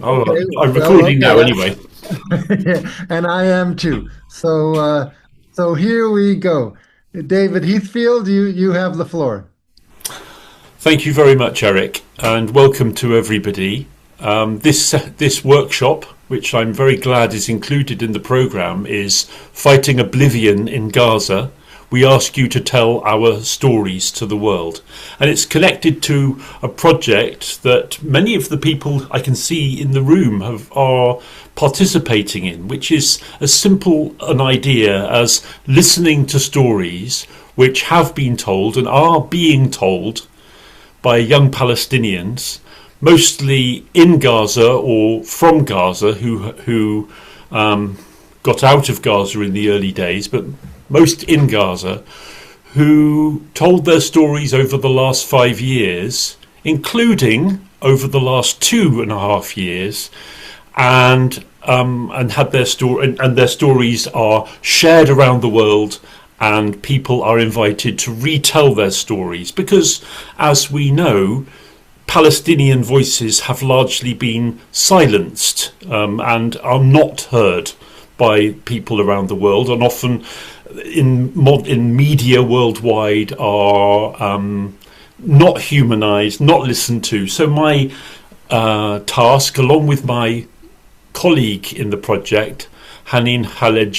Okay, I'm well, recording okay, now anyway. and I am too. So here we go. David Heathfield, you have the floor. Thank you very much, Eric, and welcome to everybody. This workshop, which I'm very glad is included in the programme, is Fighting Oblivion in Gaza. We ask you to tell our stories to the world. And it's connected to a project that many of the people I can see in the room are participating in, which is as simple an idea as listening to stories which have been told and are being told by young Palestinians, mostly in Gaza or from Gaza, who got out of Gaza in the early days, but most in Gaza, who told their stories over the last 5 years, including over the last 2.5 years, and had their story, and their stories are shared around the world, and people are invited to retell their stories because, as we know, Palestinian voices have largely been silenced and are not heard by people around the world, and often in media worldwide are not humanized, not listened to. So my task, along with my colleague in the project, Hanin Khaled,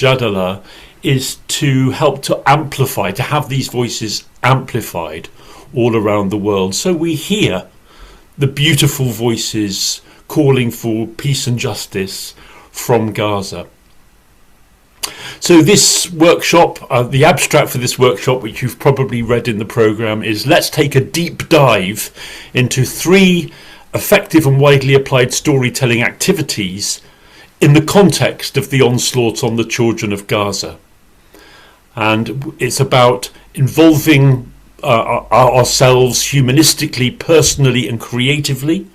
is to help to amplify, to have these voices amplified all around the world, so we hear the beautiful voices calling for peace and justice from Gaza. So this workshop, the abstract for this workshop, which you've probably read in the programme, is let's take a deep dive into 3 effective and widely applied storytelling activities in the context of the onslaught on the children of Gaza. And it's about involving ourselves humanistically, personally and creatively,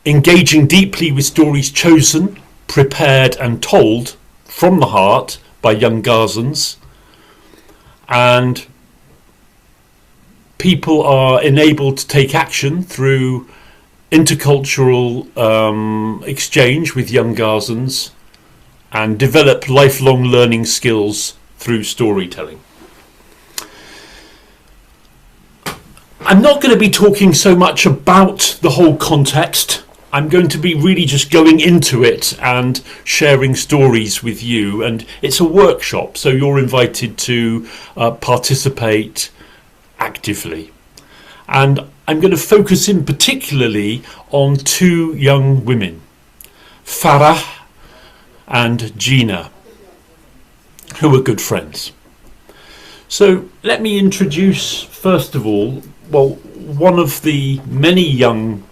engaging deeply with stories chosen, prepared and told from the heart by young Gazans, and people are enabled to take action through intercultural exchange with young Gazans and develop lifelong learning skills through storytelling. I'm not going to be talking so much about the whole context. I'm going to be really just going into it and sharing stories with you. And it's a workshop, so you're invited to participate actively. And I'm going to focus in particularly on 2 young women, Farah and Gina, who are good friends. So let me introduce, first of all, one of the many young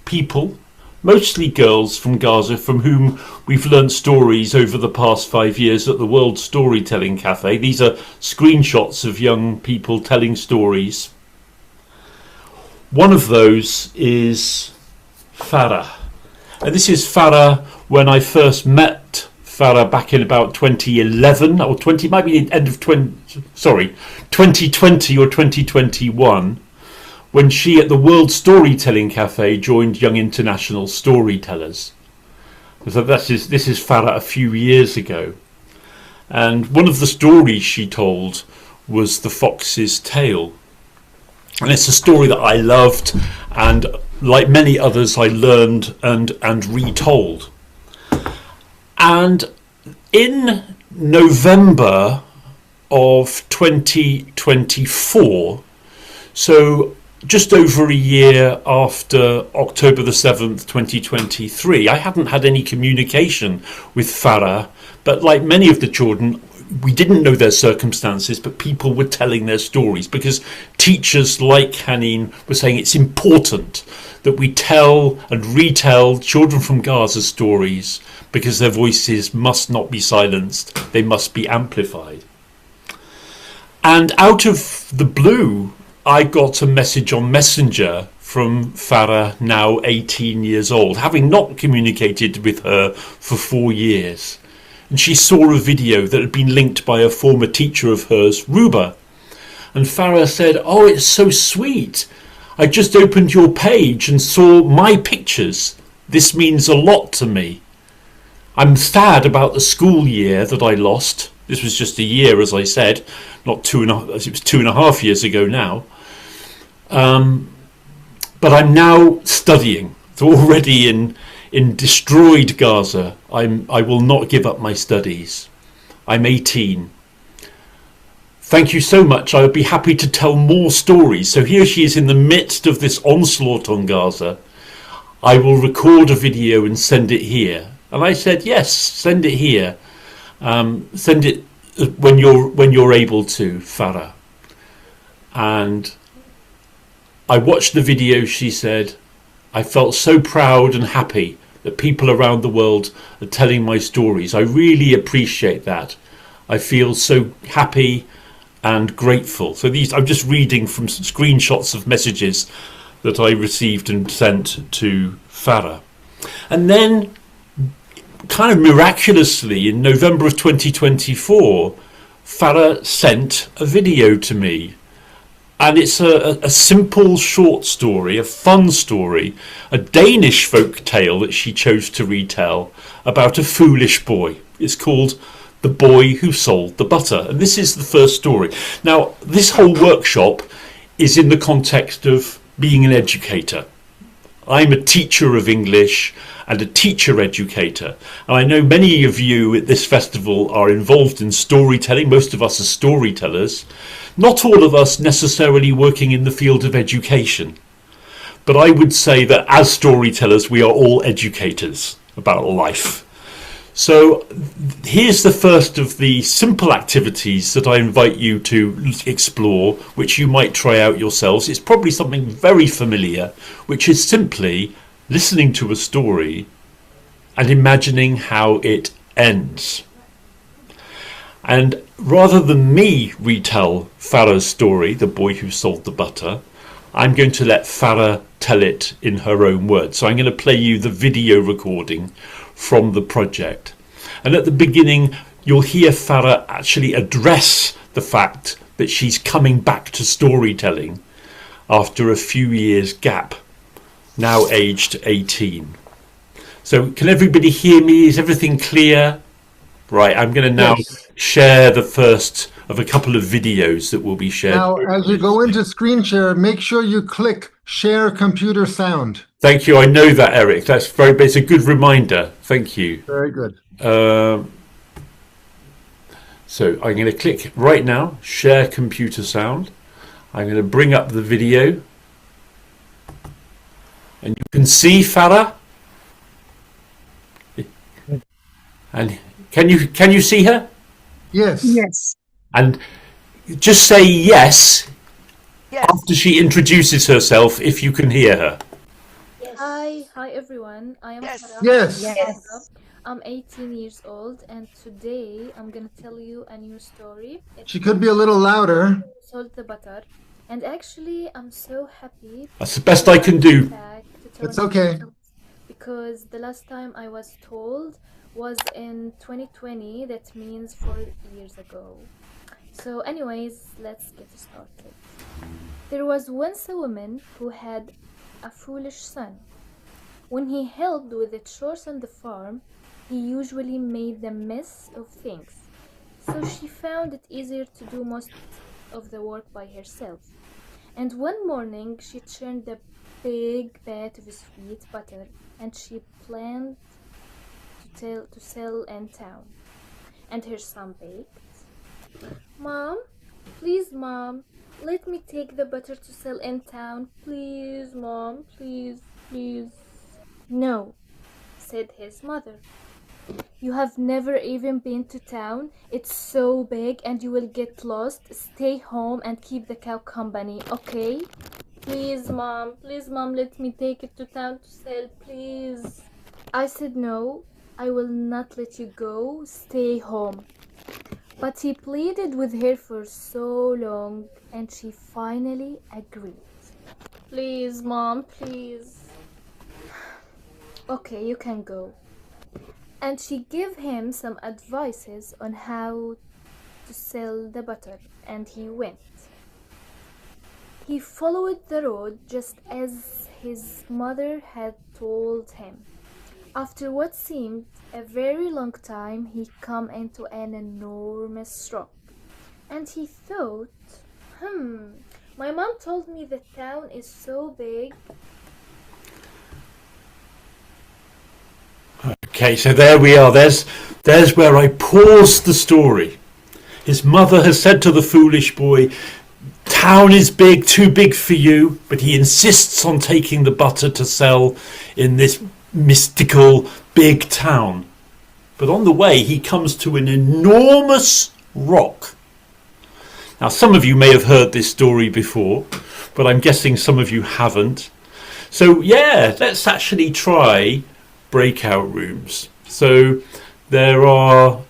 people, mostly girls from Gaza, from whom we've learnt stories over the past 5 years at the World Storytelling Cafe. These are screenshots of young people telling stories. One of those is Farah. And this is Farah when I first met Farah back in about 2011 or 20, might be the end of 2020 or 2021, when she at the World Storytelling Cafe joined Young International Storytellers. So this is Farah a few years ago. And one of the stories she told was The Fox's Tale. And it's a story that I loved, and like many others I learned and retold. And in November of 2024, so just over a year after October the 7th, 2023, I hadn't had any communication with Farah, but like many of the children, we didn't know their circumstances, but people were telling their stories because teachers like Hanin were saying it's important that we tell and retell children from Gaza stories because their voices must not be silenced, they must be amplified. And out of the blue, I got a message on Messenger from Farah, now 18 years old, having not communicated with her for 4 years. And she saw a video that had been linked by a former teacher of hers, Ruba. And Farah said, "Oh, it's so sweet. I just opened your page and saw my pictures This means a lot to me. I'm sad about the school year that I lost. This was just a year, as I said, not two and a, it was 2.5 years ago now. But I'm now studying. So already in destroyed Gaza, I will not give up my studies. I'm 18. Thank you so much. I would be happy to tell more stories. So here she is in the midst of this onslaught on Gaza. I will record a video and send it here. And I said, yes, send it here. Send it when you're able to, Farah. And I watched the video, she said. I felt so proud and happy that people around the world are telling my stories. I really appreciate that. I feel so happy and grateful. So these, I'm just reading from screenshots of messages that I received and sent to Farah. And then, kind of miraculously, in November of 2024, Farah sent a video to me. And it's a simple short story, a fun story, a Danish folk tale that she chose to retell about a foolish boy. It's called The Boy Who Sold the Butter. And this is the first story. Now, this whole workshop is in the context of being an educator. I'm a teacher of English and a teacher educator. And I know many of you at this festival are involved in storytelling. Most of us are storytellers. Not all of us necessarily working in the field of education. But I would say that as storytellers, we are all educators about life. So here's the first of the simple activities that I invite you to explore, which you might try out yourselves. It's probably something very familiar, which is simply listening to a story and imagining how it ends. And rather than me retell Farah's story, The Boy Who Sold the Butter, I'm going to let Farah tell it in her own words. So I'm going to play you the video recording from the project. And at the beginning, you'll hear Farah actually address the fact that she's coming back to storytelling after a few years gap, now aged 18. So can everybody hear me? Is everything clear? Right, I'm going to now share the first of a couple of videos that will be shared. Now, as you go into screen share, make sure you click Share Computer Sound. Thank you. I know that, Eric. It's a good reminder. Thank you. Very good. So I'm going to click right now, Share Computer Sound. I'm going to bring up the video. And you can see Farah. And can you see her? Yes. Yes. And just say yes, Yes. after she introduces herself, if you can hear her. Hi everyone. I am Yes. Farah. Yes. Yes. I'm 18 years old, and today I'm gonna tell you a new story. It's She could be a little louder. Salt the Butter, and actually I'm so happy That's the best I can do. back to tell It's you okay. this, because the last time I was told was in 2020. That means 4 years ago. So anyways, let's get started. There was once a woman who had a foolish son. When he helped with the chores on the farm, he usually made a mess of things. So she found it easier to do most of the work by herself. And one morning she churned a big vat of sweet butter, and she planned to sell in town. And her son begged, "Mom, please, Mom, let me take the butter to sell in town. Please, Mom, please, please." "No," said his mother. "You have never even been to town. It's so big and you will get lost. Stay home and keep the cow company, okay? Please, Mom, let me take it to town to sell, please." I said, "No, I will not let you go. Stay home." But he pleaded with her for so long, and she finally agreed. "Please, Mom, please." "Okay, you can go." And she gave him some advices on how to sell the butter, and he went. He followed the road just as his mother had told him. After what seemed a very long time, he came into an enormous rock. And he thought, hmm, my mom told me the town is so big. Okay, so there we are. There's where I paused the story. His mother has said to the foolish boy, town is big, too big for you, but he insists on taking the butter to sell in this mystical big town. But on the way, he comes to an enormous rock. Now, some of you may have heard this story before, but I'm guessing some of you haven't. So, yeah, let's actually try breakout rooms. So,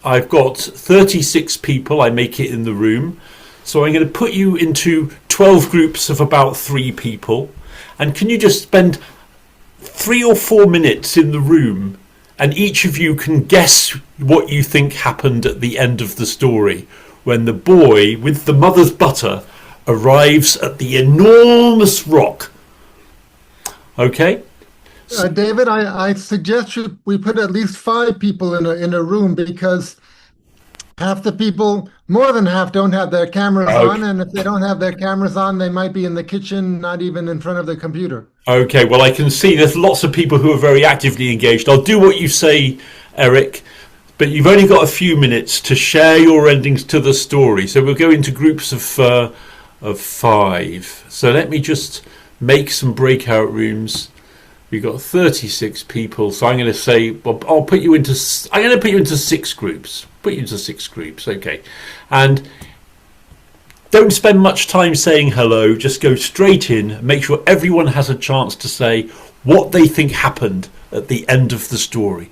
I've got 36 people, I make it in the room. So I'm going to put you into 12 groups of about 3 people. And can you just spend 3 or 4 minutes in the room, and each of you can guess what you think happened at the end of the story when the boy with the mother's butter arrives at the enormous rock. Okay? David, I suggest we put at least 5 people in a room because half the people, more than half, don't have their cameras on, Okay. and if they don't have their cameras on, they might be in the kitchen, not even in front of the computer. Okay, well, I can see there's lots of people who are very actively engaged. I'll do what you say, Eric, but you've only got a few minutes to share your endings to the story. So we'll go into groups of 5. So let me just make some breakout rooms. We've got 36 people, so I'm going to say, well, I'm going to put you into 6 groups. Put you into 6 groups, okay. And don't spend much time saying hello, just go straight in, make sure everyone has a chance to say what they think happened at the end of the story.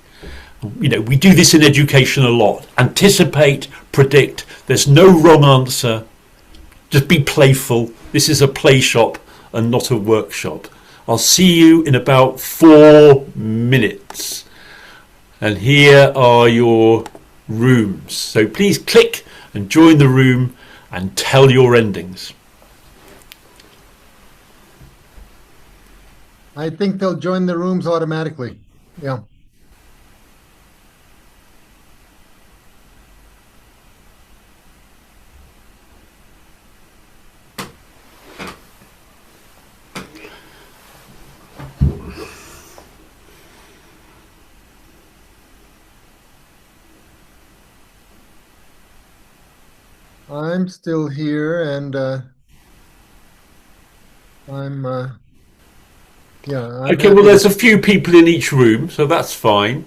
You know, we do this in education a lot. Anticipate, predict, there's no wrong answer. Just be playful. This is a play shop and not a workshop. I'll see you in about 4 minutes. And here are your rooms. So please click and join the room and tell your endings. I think they'll join the rooms automatically. Yeah. I'm still here, and I'm I'm Okay, well, happy there's to. a few people in each room, so that's fine.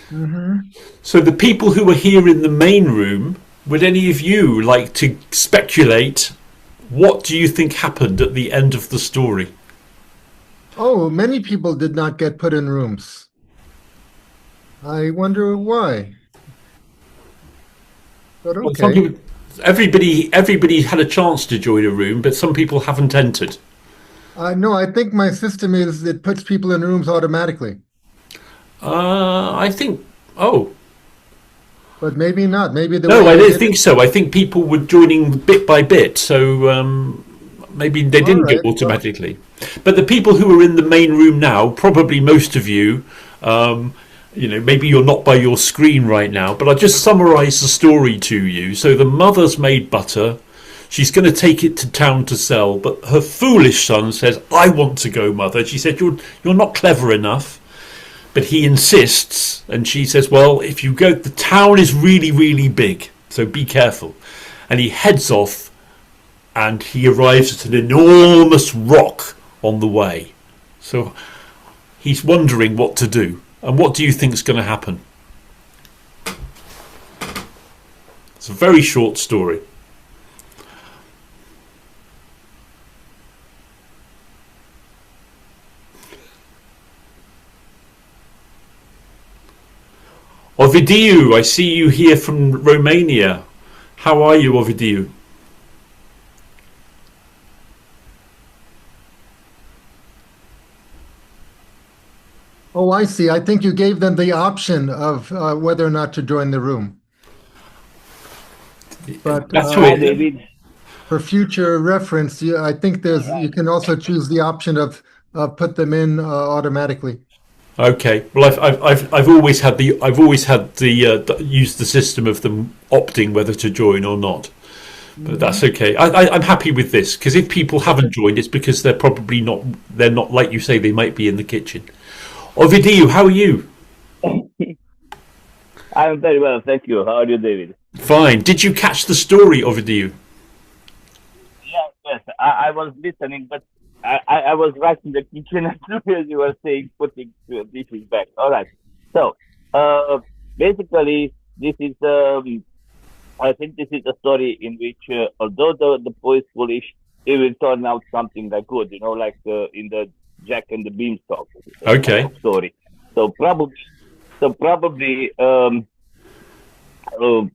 Hmm. So the people who are here in the main room, would any of you like to speculate what do you think happened at the end of the story? Oh, many people did not get put in rooms. I wonder why. But Well, some okay. people, everybody had a chance to join a room, but some people haven't entered. No, I think my system is it puts people in rooms automatically, I think. Oh but maybe not. Maybe the no, way I I don't did it. think so. I think people were joining bit by bit, so maybe they All didn't go right. Well, automatically. But the people who are in the main room now, probably most of you, maybe you're not by your screen right now, but I'll just summarise the story to you. So the mother's made butter. She's going to take it to town to sell, but her foolish son says, "I want to go, mother." She said, "You're not clever enough." But he insists, and she says, "Well, if you go, the town is really, really big, so be careful." And he heads off, and he arrives at an enormous rock on the way. So he's wondering what to do. And what do you think is going to happen? It's a very short story. Ovidiu, I see you here from Romania. How are you, Ovidiu? oh, I see. I think you gave them the option of whether or not to join the room. But That's Hi, it. David. for future reference, I think All you right. can also choose the option of put them in automatically. Okay. Well, I've always had the used the system of them opting whether to join or not. But that's okay. I'm happy with this because if people haven't joined, it's because they're probably not. They're not like you say. They might be in the kitchen. Ovidiu, how are you? I'm very well, thank you. How are you, David? Fine. Did you catch the story, Ovidiu? Yes, yes. I was listening, but I was right in the kitchen as soon as you were saying putting dishes back. All right. So, basically, this is I think this is a story in which, although the boy is foolish, it will turn out something like good. Like in the Jack and the Beanstalk Okay. story. So probably, uh, well,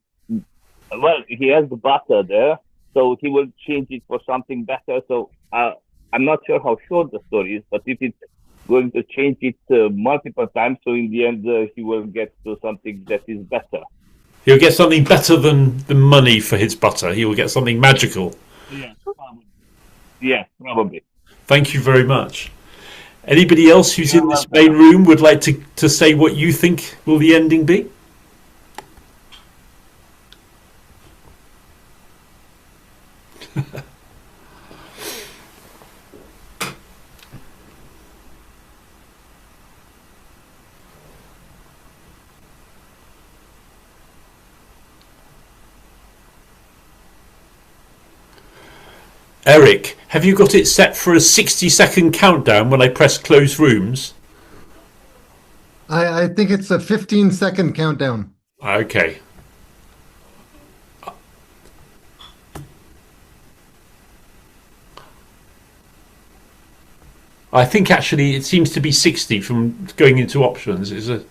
he has the butter there, so he will change it for something better. So I'm not sure how short the story is, but if it's going to change it multiple times, so in the end he will get to something that is better. He'll get something better than the money for his butter. He will get something magical. Yeah, probably. Yeah, probably. Thank you very much. Anybody else who's You're in this welcome. main room would like to say what you think will the ending be? Eric, have you got it set for a 60-second countdown when I press close rooms? I think it's a 15-second countdown. Okay. I think actually it seems to be 60 from going into options. Is it?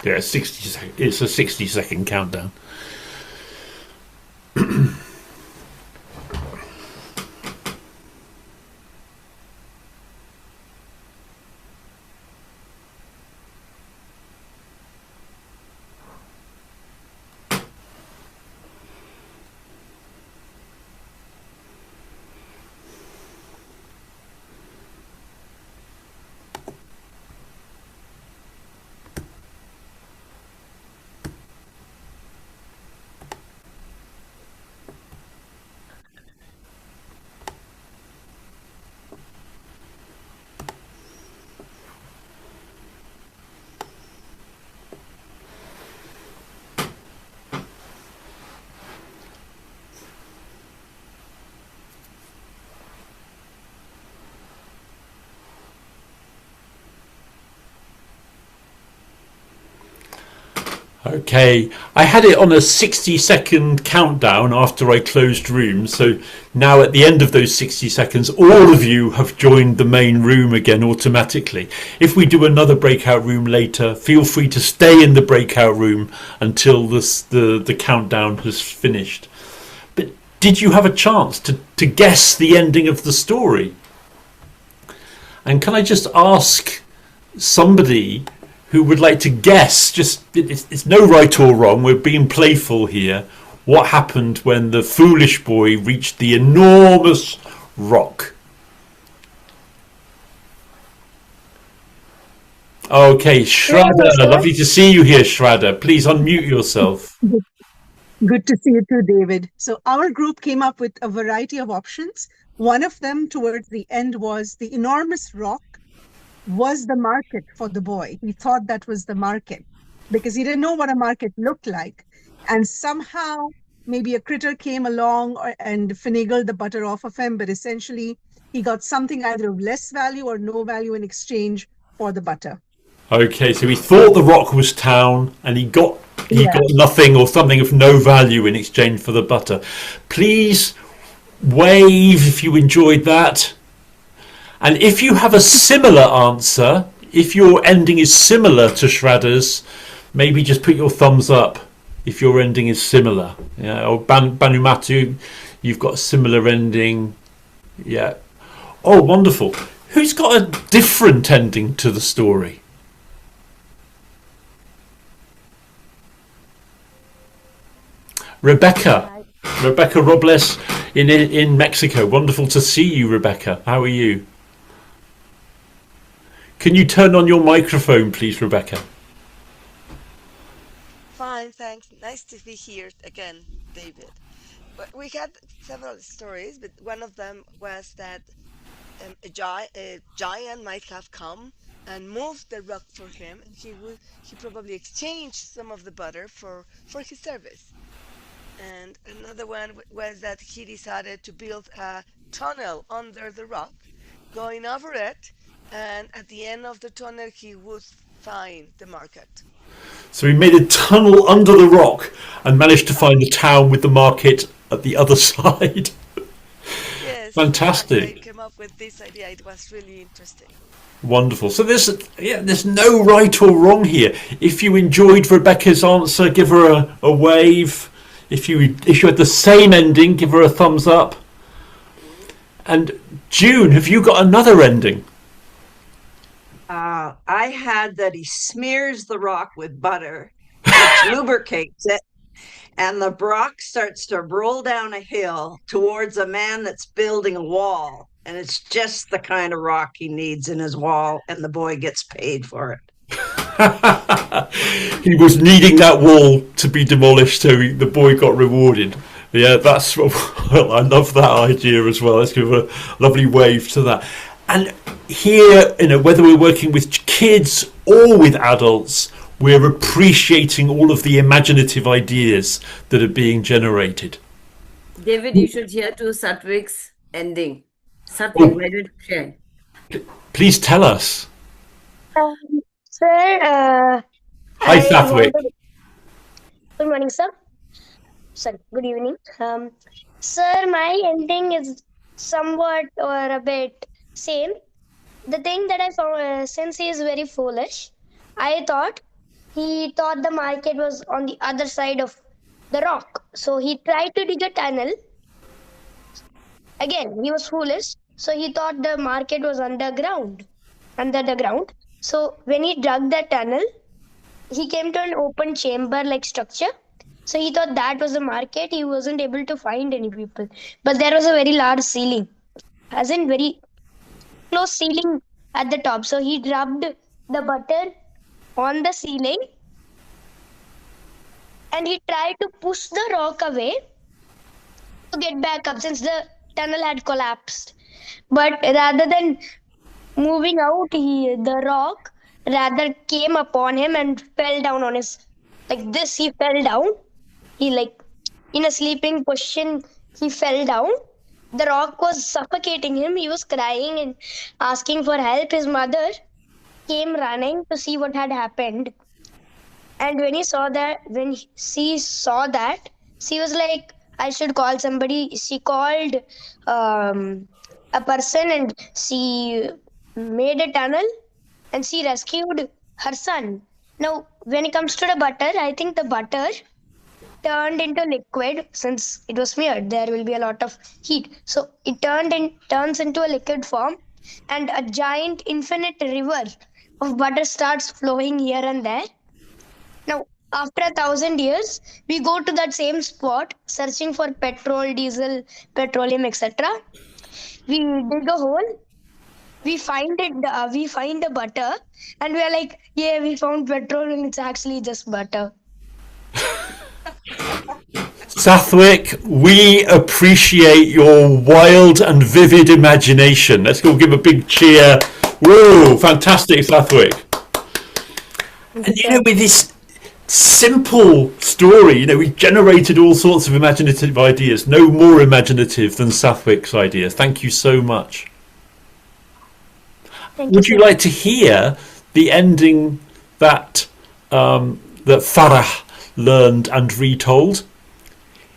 Yeah, 60. It's a 60-second countdown. Okay, I had it on a 60-second countdown after I closed rooms, so now at the end of those 60 seconds, all of you have joined the main room again automatically. If we do another breakout room later, feel free to stay in the breakout room until the countdown has finished. But did you have a chance to guess the ending of the story? And can I just ask somebody who would like to guess, just it's no right or wrong, we're being playful here, what happened when the foolish boy reached the enormous rock? Okay, Shraddha, lovely to see you here, Shraddha. Please unmute yourself. Good to see you too, David. So our group came up with a variety of options. One of them towards the end was the enormous rock was the market for the boy. He thought that was the market because he didn't know what a market looked like. And somehow maybe a critter came along and finagled the butter off of him, but essentially he got something either of less value or no value in exchange for the butter. Okay, so he thought the rock was town and he got Yeah. nothing or something of no value in exchange for the butter. Please wave if you enjoyed that. And if you have a similar answer, if your ending is similar to Shraddha's, maybe just put your thumbs up if your ending is similar. Yeah, or Banumatu, you've got a similar ending. Yeah. Oh, wonderful. Who's got a different ending to the story? Rebecca Robles in Mexico. Wonderful to see you, Rebecca. How are you? Can you turn on your microphone, please, Rebecca? Fine, thanks. Nice to be here again, David. We had several stories, but one of them was that a giant might have come and moved the rock for him, and he probably exchanged some of the butter for his service. And another one was that he decided to build a tunnel under the rock, going over it, and at the end of the tunnel he would find the market. So he made a tunnel under the rock and managed to find the town with the market at the other side. Yes, Fantastic. I came up with this idea. It was really interesting. Wonderful. So there's no right or wrong here. If you enjoyed Rebecca's answer, give her a wave. If you had the same ending, give her a thumbs up. And June, have you got another ending? I had that he smears the rock with butter, which lubricates it, and the rock starts to roll down a hill towards a man that's building a wall. And it's just the kind of rock he needs in his wall, and the boy gets paid for it. He was needing that wall to be demolished, so the boy got rewarded. Yeah, that's well, I love that idea as well. Let's give a lovely wave to that. And here, whether we're working with kids or with adults, we're appreciating all of the imaginative ideas that are being generated. David, you should hear to Satvik's ending. Satvik, why don't you share? Please tell us. Sir, Hi, Satvik. Good morning, sir. Sorry, good evening. Sir, my ending is somewhat or a bit same. The thing that I found, since he is very foolish, I thought he thought the market was on the other side of the rock. So he tried to dig a tunnel. Again, he was foolish. So he thought the market was under the ground. So when he dug the tunnel, he came to an open chamber-like structure. So he thought that was the market. He wasn't able to find any people. But there was a very large ceiling, as in very close ceiling at the top. So he rubbed the butter on the ceiling and he tried to push the rock away to get back up since the tunnel had collapsed. But rather than moving out, the rock rather came upon him and fell down on his, like this, he fell down. He in a sleeping position, he fell down. The rock was suffocating him. He was crying and asking for help. His mother came running to see what had happened. And when she saw that, she was like, I should call somebody. She called a person and she made a tunnel and she rescued her son. Now, when it comes to the butter, I think the butter turned into liquid since it was smeared. There will be a lot of heat. So it turns into a liquid form and a giant infinite river of butter starts flowing here and there. Now, after 1,000 years, we go to that same spot searching for petrol, diesel, petroleum, etc. We dig a hole. We find it. We find the butter, and we are like, "Yeah, we found petrol, and it's actually just butter." Sathwik, we appreciate your wild and vivid imagination. Let's go give a big cheer. Whoa, fantastic, Sathwik. And with this simple story, we generated all sorts of imaginative ideas. No more imaginative than Sathwik's ideas. Thank you so much. Would you like to hear the ending that that Farah learned and retold?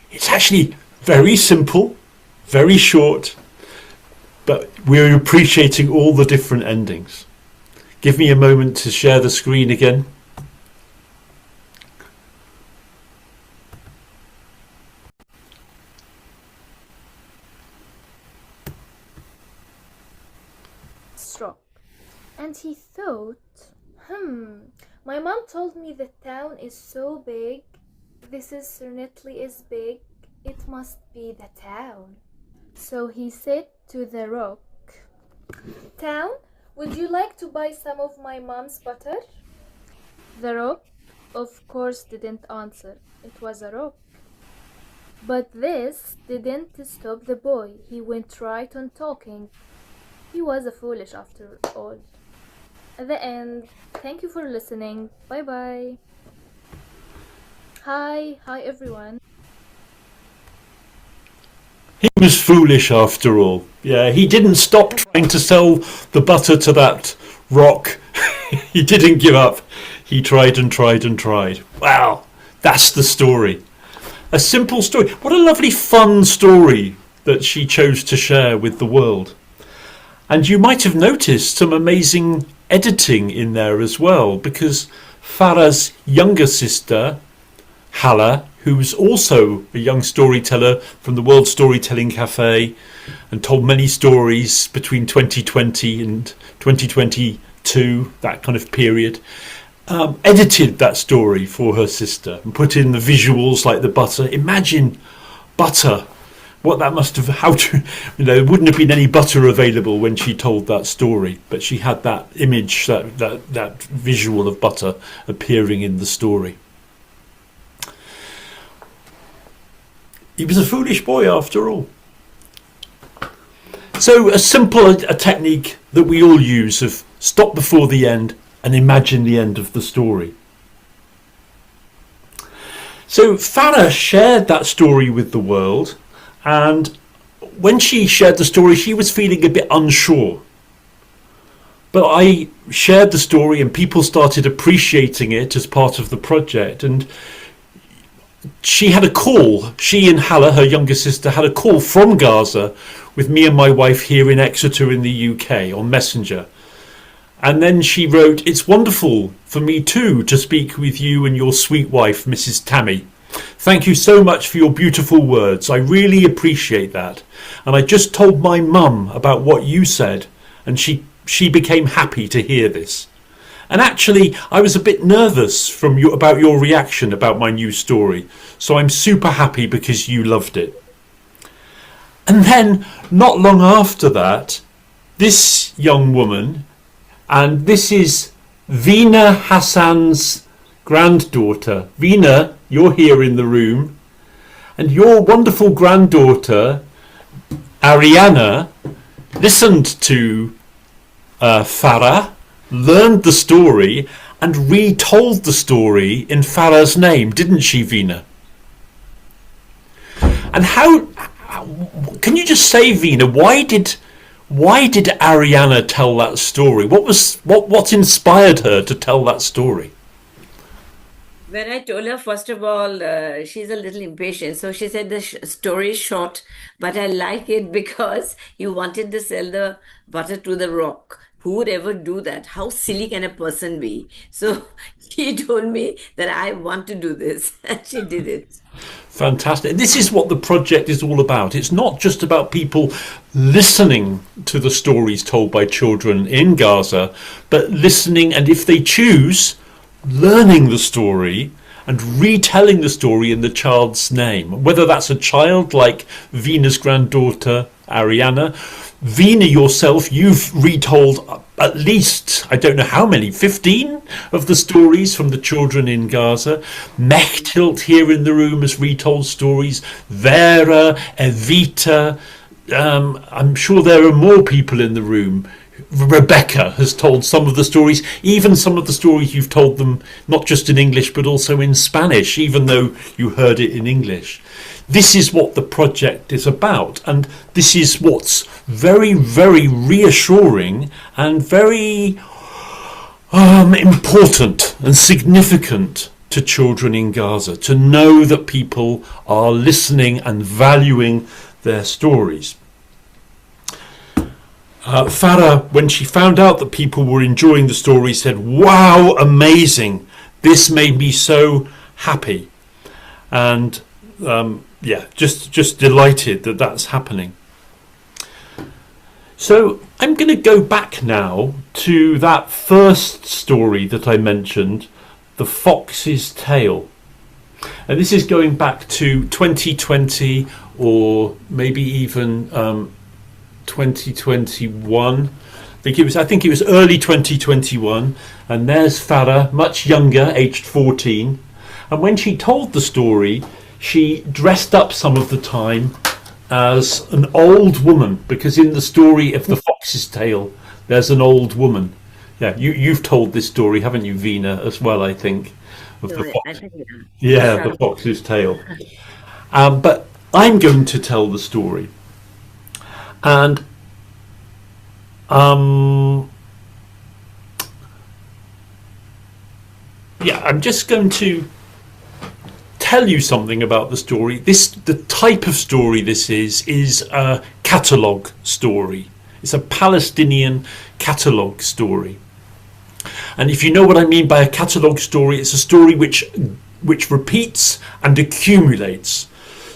It's actually very simple, very short, but we're appreciating all the different endings. Give me a moment to share the screen again. enormous rock. And he thought, my mom told me the town is so big. This is certainly is big. It must be the town. So he said to the rock, Town, would you like to buy some of my mom's butter? The rock, of course, didn't answer. It was a rock. But this didn't stop the boy. He went right on talking. He was a foolish after all. At the end, thank you for listening. Bye-bye. Hi everyone. He was foolish after all. Yeah, he didn't stop trying to sell the butter to that rock. He didn't give up. He tried and tried and tried. Wow, that's the story. A simple story. What a lovely fun story that she chose to share with the world. And you might have noticed some amazing editing in there as well, because Farah's younger sister, Hala, who's also a young storyteller from the World Storytelling Cafe and told many stories between 2020 and 2022, that kind of period, edited that story for her sister and put in the visuals like the butter. Imagine butter, what that must have, there wouldn't have been any butter available when she told that story, but she had that image, that visual of butter appearing in the story. He was a foolish boy after all. So a simple technique that we all use of stop before the end and imagine the end of the story. So Farah shared that story with the world, and when she shared the story she was feeling a bit unsure. But I shared the story and people started appreciating it as part of the project, and she had a call. She and Hala, her younger sister, had a call from Gaza with me and my wife here in Exeter in the UK on Messenger. And then she wrote, "It's wonderful for me too to speak with you and your sweet wife, Mrs. Tammy. Thank you so much for your beautiful words. I really appreciate that. And I just told my mum about what you said, and she became happy to hear this. And actually, I was a bit nervous about your reaction about my new story. So I'm super happy because you loved it." And then, not long after that, this young woman, and this is Veena Hassan's granddaughter. Veena, you're here in the room. And your wonderful granddaughter, Ariana, listened to Farah, learned the story and retold the story in Farah's name, didn't she, Veena? And how can you just say, Veena, why did Ariana tell that story? What inspired her to tell that story? When I told her, first of all, she's a little impatient. So she said the story is short, but I like it because you wanted to sell the butter to the rock. Who would ever do that? How silly can a person be? So she told me that I want to do this, and she did it. Fantastic. This is what the project is all about. It's not just about people listening to the stories told by children in Gaza, but listening, and if they choose, learning the story and retelling the story in the child's name. Whether that's a child like Veena's granddaughter, Ariana, Veena yourself, you've retold at least, I don't know how many, 15 of the stories from the children in Gaza. Mechthild here in the room has retold stories. Vera, Evita, I'm sure there are more people in the room. Rebecca has told some of the stories, even some of the stories you've told them not just in English but also in Spanish, even though you heard it in English. This is what the project is about, and this is what's very, very reassuring and very important and significant to children in Gaza, to know that people are listening and valuing their stories. Farah, when she found out that people were enjoying the story, said, "Wow, amazing. This made me so happy." And just delighted that that's happening. So I'm going to go back now to that first story that I mentioned, The Fox's Tale. And this is going back to 2020 or maybe even 2021. I think it was early 2021. And there's Farah, much younger, aged 14. And when she told the story, she dressed up some of the time as an old woman, because in the story of The Fox's Tale, there's an old woman. Yeah, you've told this story, haven't you, Vina, as well, I think, of the fox. Yeah, The Fox's Tale. But I'm going to tell the story. And I'm just going to tell you something about the story. The type of story this is a catalogue story. It's a Palestinian catalogue story. And if you know what I mean by a catalogue story, it's a story which repeats and accumulates.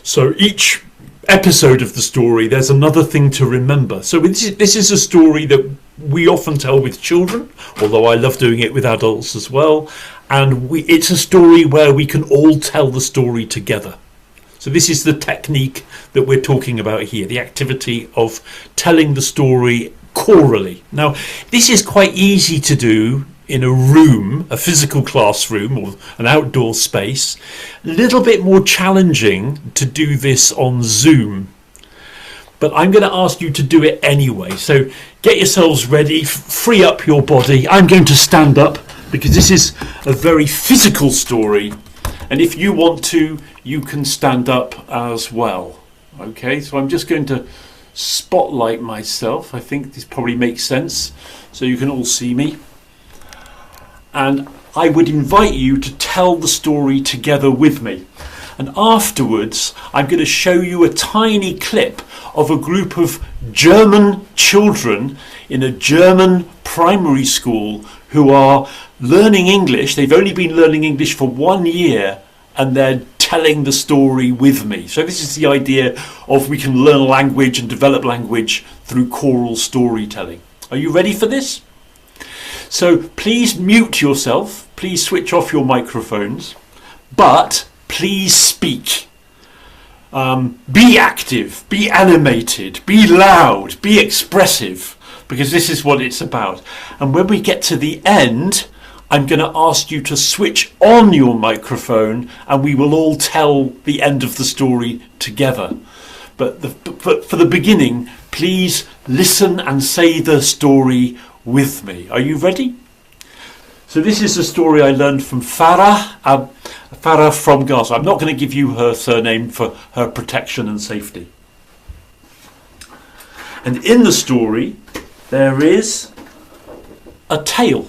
So each episode of the story, there's another thing to remember. So this is a story that we often tell with children, although I love doing it with adults as well. And it's a story where we can all tell the story together. So this is the technique that we're talking about here, the activity of telling the story chorally. Now, this is quite easy to do in a room, a physical classroom or an outdoor space. A little bit more challenging to do this on Zoom. But I'm going to ask you to do it anyway. So get yourselves ready, free up your body. I'm going to stand up, because this is a very physical story, and if you want to, you can stand up as well. Okay, so I'm just going to spotlight myself. I think this probably makes sense, so you can all see me. And I would invite you to tell the story together with me. And afterwards, I'm going to show you a tiny clip of a group of German children in a German primary school who are learning English. They've only been learning English for 1 year, and they're telling the story with me. So this is the idea of we can learn language and develop language through choral storytelling. Are you ready for this? So please mute yourself. Please switch off your microphones. But please speak. Be active, be animated, be loud, be expressive, because this is what it's about. And when we get to the end, I'm going to ask you to switch on your microphone and we will all tell the end of the story together. But for the beginning, please listen and say the story with me. Are you ready? So this is a story I learned from Farah. Farah from Gaza. I'm not going to give you her surname for her protection and safety. And in the story, there is a tail.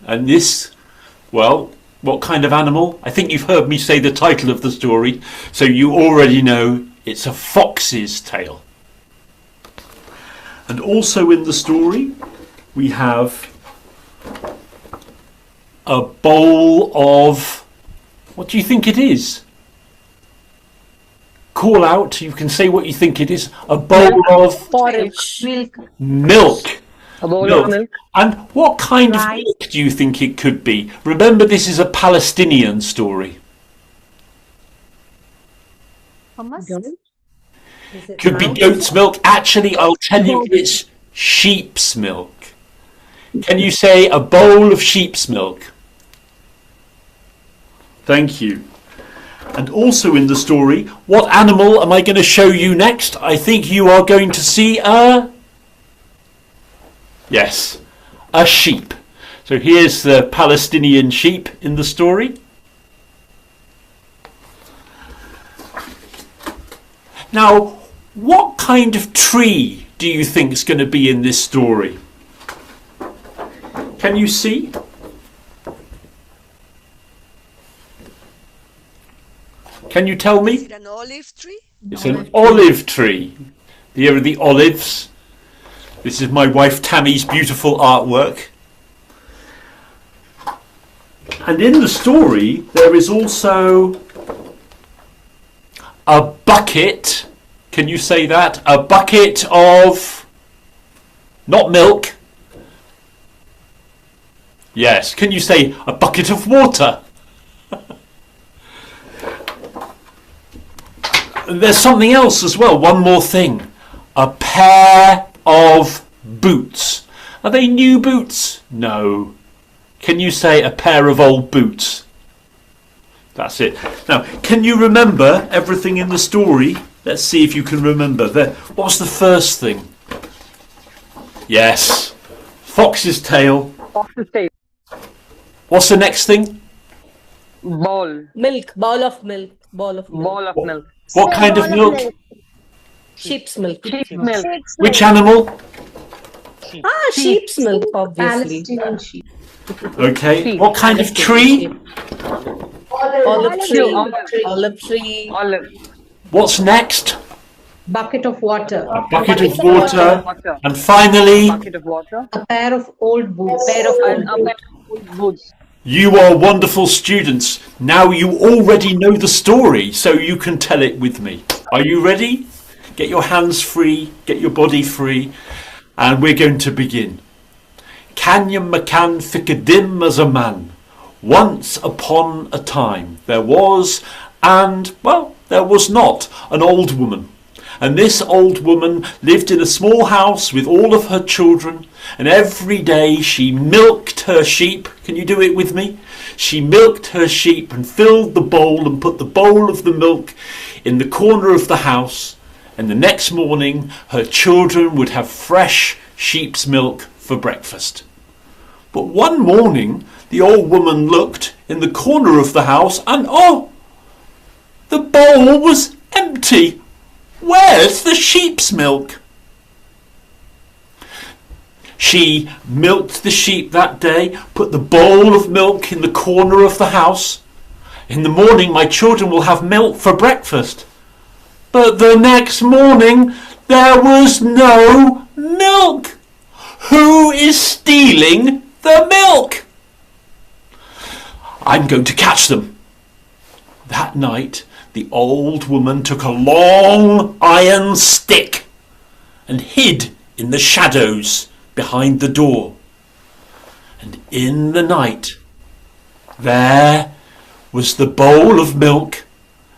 And this, well, what kind of animal? I think you've heard me say the title of the story, so you already know it's a fox's tail. And also in the story, we have a bowl of, what do you think it is? Call out, you can say what you think it is. A bowl of porridge. Milk. A bowl of milk. And what kind of milk do you think it could be? Remember, this is a Palestinian story. Hummus? Could be goat's milk. Actually, I'll tell you, it's sheep's milk. Can you say a bowl of sheep's milk? Thank you. And also in the story, what animal am I going to show you next? I think you are going to see yes, a sheep. So here's the Palestinian sheep in the story. Now, what kind of tree do you think is going to be in this story? Can you see? Can you tell me? Is it an olive tree? It's an olive tree. Here are the olives. This is my wife Tammy's beautiful artwork. And in the story, there is also a bucket. Can you say that? A bucket of Not milk. Yes. Can you say a bucket of water? There's something else as well. One more thing. A pair of boots. Are they new boots? No. Can you say a pair of old boots? That's it. Now, can you remember everything in the story? Let's see if you can remember. What's the first thing? Yes. Fox's tail. Fox's tail. What's the next thing? Ball. Milk. Bowl of milk. Ball of milk. Ball of milk. What kind of milk? Sheep's milk. Sheep's milk. Which animal? Sheep's milk, obviously. Palestinian sheep. Okay. Sheep. What kind of tree? Olive tree. Olive. Olive tree. Olive. What's next? Bucket of water. A bucket of water. Water. And finally, Bucket of water. A pair of old boots. Pair of And old a pair of old boots. you are wonderful students. Now you already know the story, so you can tell it with me. Are you ready? Get your hands free, get your body free, and we're going to begin. Canyon McCann Fickadim as a man. Once upon a time there was, and, well, there was not, an old woman. And this old woman lived in a small house with all of her children, and every day she milked her sheep. Can you do it with me? She milked her sheep and filled the bowl and put the bowl of the milk in the corner of the house, and the next morning her children would have fresh sheep's milk for breakfast. But one morning the old woman looked in the corner of the house and, oh, the bowl was empty. Where's the sheep's milk? She milked the sheep that day, put the bowl of milk in the corner of the house. In the morning my children will have milk for breakfast. But the next morning there was no milk. Who is stealing the milk? I'm going to catch them. That night the old woman took a long iron stick and hid in the shadows behind the door. And in the night there was the bowl of milk,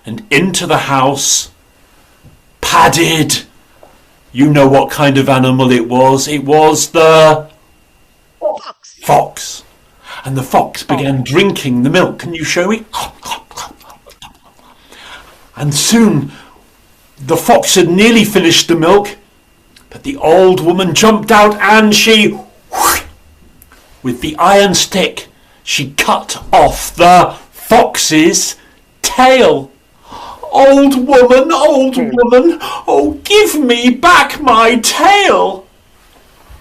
and into the house padded, you know what kind of animal it was the fox. And the fox began drinking the milk. Can you show me? And soon the fox had nearly finished the milk, but the old woman jumped out and she, with the iron stick, she cut off the fox's tail. Old woman, oh, give me back my tail.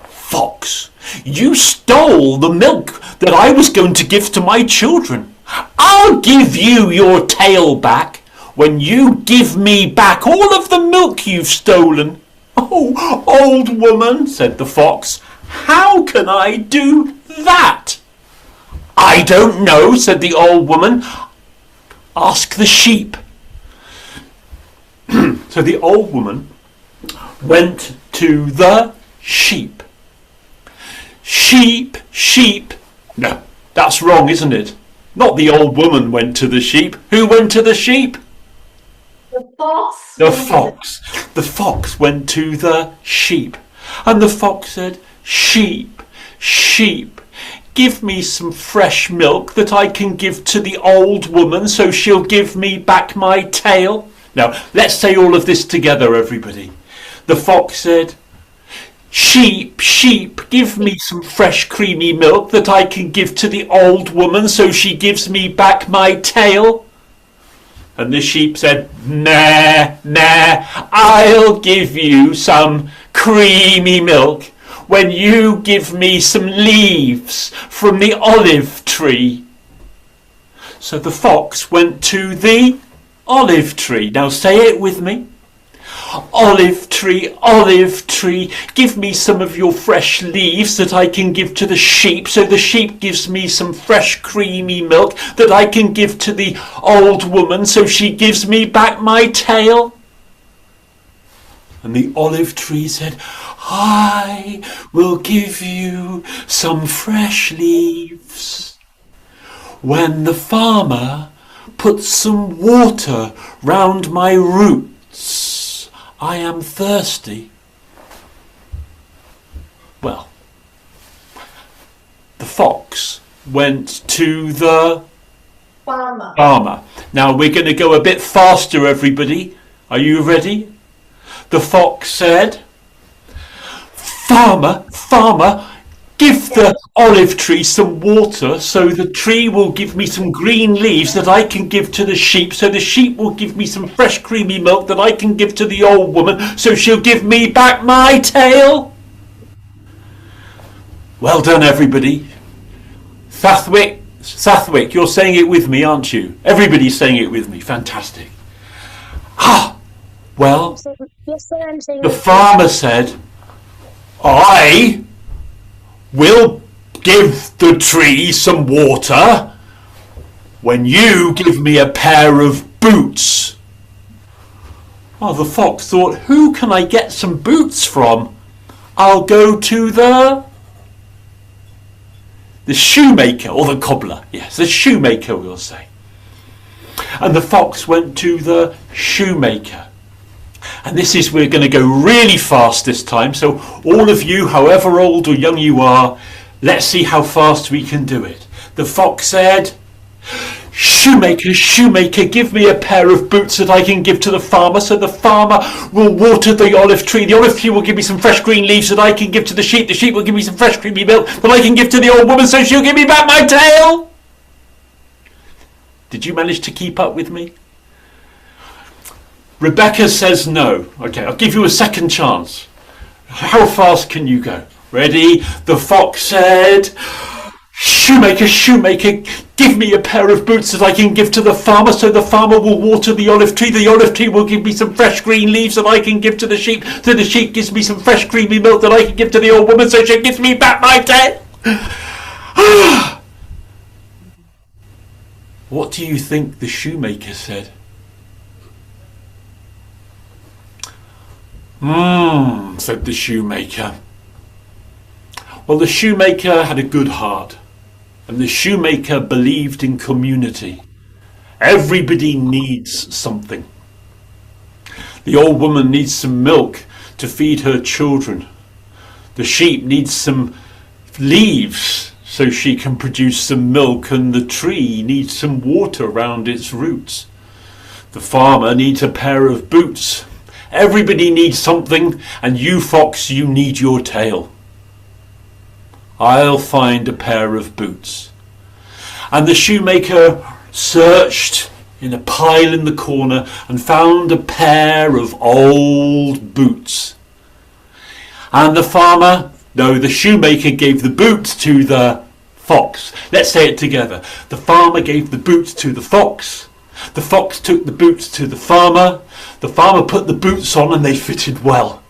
Fox, you stole the milk that I was going to give to my children. I'll give you your tail back when you give me back all of the milk you've stolen. Oh, old woman, said the fox, how can I do that? I don't know, said the old woman. Ask the sheep. So the old woman went to the sheep. Sheep, sheep. No, that's wrong, isn't it? Not the old woman went to the sheep. Who went to the sheep? The fox. The fox. The fox went to the sheep. And the fox said, sheep, sheep, give me some fresh milk that I can give to the old woman so she'll give me back my tail. Now, let's say all of this together, everybody. The fox said, sheep, sheep, give me some fresh creamy milk that I can give to the old woman so she gives me back my tail. And the sheep said, nah, nah, I'll give you some creamy milk when you give me some leaves from the olive tree. So the fox went to the olive tree. Now say it with me. Olive tree, give me some of your fresh leaves that I can give to the sheep, so the sheep gives me some fresh creamy milk that I can give to the old woman, so she gives me back my tail. And the olive tree said, I will give you some fresh leaves. When the farmer puts some water round my roots, I am thirsty. Well, the fox went to the farmer. Now we're going to go a bit faster, everybody. Are you ready? The fox said, Farmer, farmer, give the olive tree some water so the tree will give me some green leaves that I can give to the sheep, so the sheep will give me some fresh creamy milk that I can give to the old woman so she'll give me back my tail. Well done, everybody. Sathwick, you're saying it with me, aren't you? Everybody's saying it with me. Fantastic. Well, Yes, sir, I'm saying the it. farmer said, I will give the tree some water when you give me a pair of boots. Oh, the fox thought, who can I get some boots from? I'll go to the shoemaker, or the cobbler. Yes, the shoemaker, we'll say. And the fox went to the shoemaker. And we're going to go really fast this time. So all of you, however old or young you are, let's see how fast we can do it. The fox said, Shoemaker, shoemaker, give me a pair of boots that I can give to the farmer, so the farmer will water the olive tree. The olive tree will give me some fresh green leaves that I can give to the sheep. The sheep will give me some fresh creamy milk that I can give to the old woman, so she'll give me back my tail. Did you manage to keep up with me? Rebecca says no. Okay, I'll give you a second chance. How fast can you go? Ready? The fox said, Shoemaker, shoemaker, give me a pair of boots that I can give to the farmer, so the farmer will water the olive tree. The olive tree will give me some fresh green leaves that I can give to the sheep, so the sheep gives me some fresh creamy milk that I can give to the old woman, so she gives me back my tail. What do you think the shoemaker said? Said the shoemaker. Well, the shoemaker had a good heart, and the shoemaker believed in community. Everybody needs something. The old woman needs some milk to feed her children. The sheep needs some leaves so she can produce some milk, and the tree needs some water around its roots. The farmer needs a pair of boots. Everybody needs something, and you, fox, you need your tail. I'll find a pair of boots. And the shoemaker searched in a pile in the corner and found a pair of old boots. And the shoemaker gave the boots to the fox. Let's say it together. The farmer gave the boots to the fox. The fox took the boots to the farmer. The farmer put the boots on and they fitted well.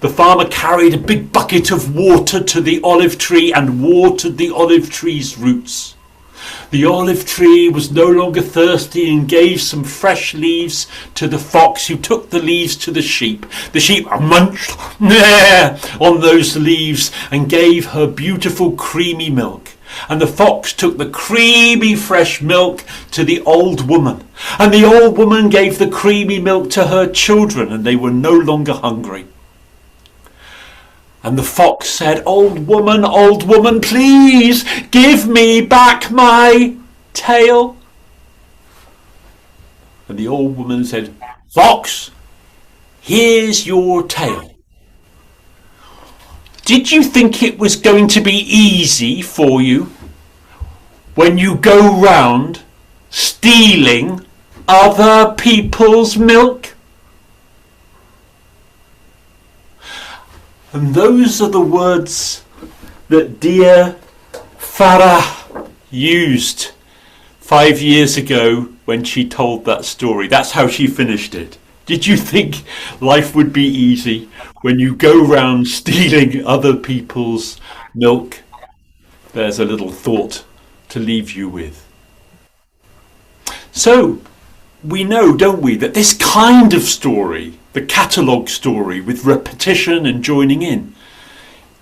The farmer carried a big bucket of water to the olive tree and watered the olive tree's roots. The olive tree was no longer thirsty and gave some fresh leaves to the fox, who took the leaves to the sheep. The sheep munched on those leaves and gave her beautiful creamy milk. And the fox took the creamy fresh milk to the old woman. And the old woman gave the creamy milk to her children, and they were no longer hungry. And the fox said, old woman, please give me back my tail. And the old woman said, Fox, here's your tail. Did you think it was going to be easy for you when you go round stealing other people's milk? And those are the words that dear Farah used 5 years ago when she told that story. That's how she finished it. Did you think life would be easy when you go round stealing other people's milk? There's a little thought to leave you with. So, we know, don't we, that this kind of story the catalogue story with repetition and joining in.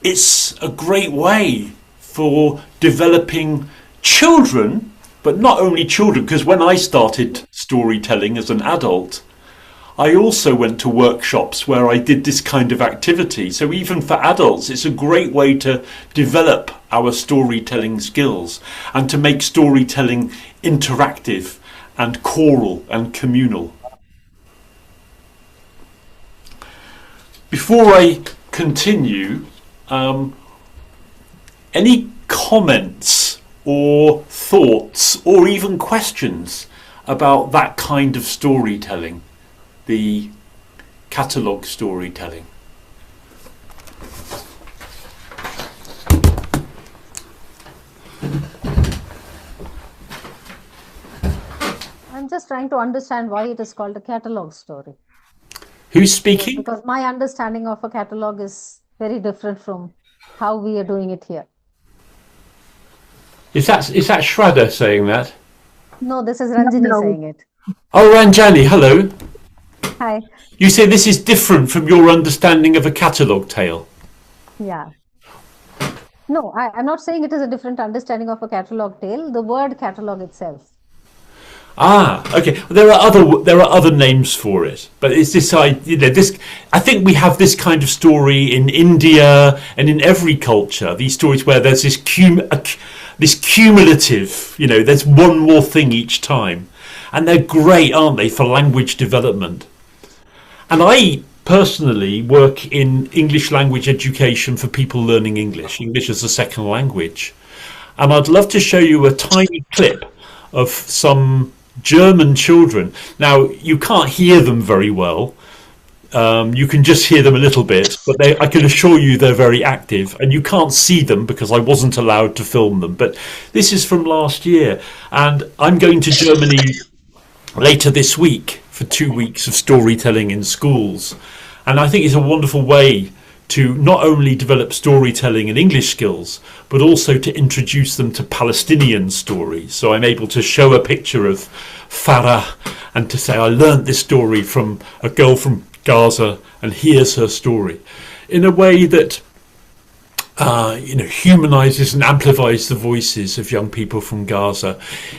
It's a great way for developing children, but not only children, because when I started storytelling as an adult, I also went to workshops where I did this kind of activity. So even for adults, it's a great way to develop our storytelling skills and to make storytelling interactive and choral and communal. Before I continue, any comments or thoughts or even questions about that kind of storytelling, the catalogue storytelling? I'm just trying to understand why it is called a catalogue story. Who's speaking? Because my understanding of a catalogue is very different from how we are doing it here. Is that Shraddha saying that? No, this is Ranjini saying it. Oh, Ranjani, hello. Hi. You say this is different from your understanding of a catalogue tale. Yeah. No, I'm not saying it is a different understanding of a catalogue tale. The word catalogue itself. Ah, okay. There are other names for it, but it's this idea. I think we have this kind of story in India and in every culture. These stories where there's this cumulative. There's one more thing each time, and they're great, aren't they, for language development? And I personally work in English language education for people learning English as a second language, and I'd love to show you a tiny clip of some German children. Now, you can't hear them very well. You can just hear them a little bit, but I can assure you they're very active, and you can't see them because I wasn't allowed to film them. But this is from last year, and I'm going to Germany later this week for 2 weeks of storytelling in schools. And I think it's a wonderful way to not only develop storytelling and English skills, but also to introduce them to Palestinian stories. So I'm able to show a picture of Farah and to say, I learned this story from a girl from Gaza, and here's her story, in a way that humanizes and amplifies the voices of young people from Gaza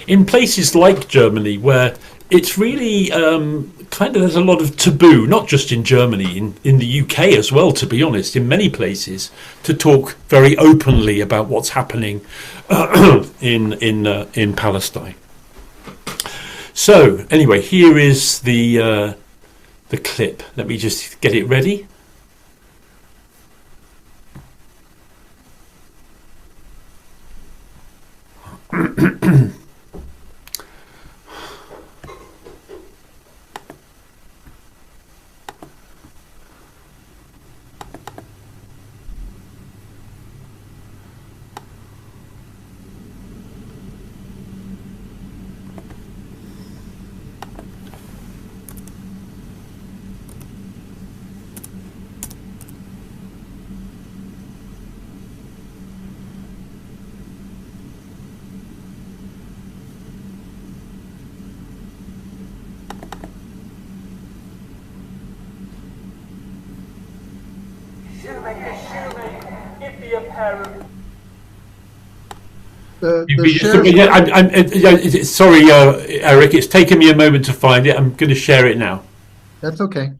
in places like Germany, where it's really there's a lot of taboo, not just in Germany, in the UK as well, to be honest, in many places, to talk very openly about what's happening in Palestine. So anyway, here is the clip. Let me just get it ready. Give me a pair of... Sorry, Eric, it's taken me a moment to find it. I'm going to share it now. That's okay.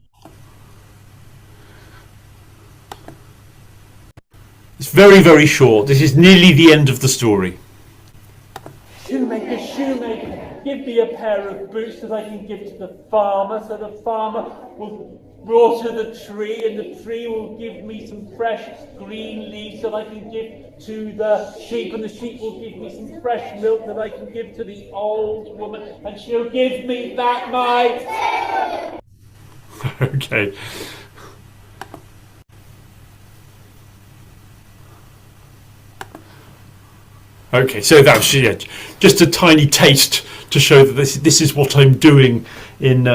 It's very, very short. This is nearly the end of the story. Shoemaker, give me a pair of boots that I can give to the farmer, so the farmer will water the tree, and the tree will give me some fresh green leaves that I can give to the sheep, and the sheep will give me some fresh milk that I can give to the old woman, and she'll give me back my... Okay. Okay, so that was just a tiny taste to show that this is what I'm doing in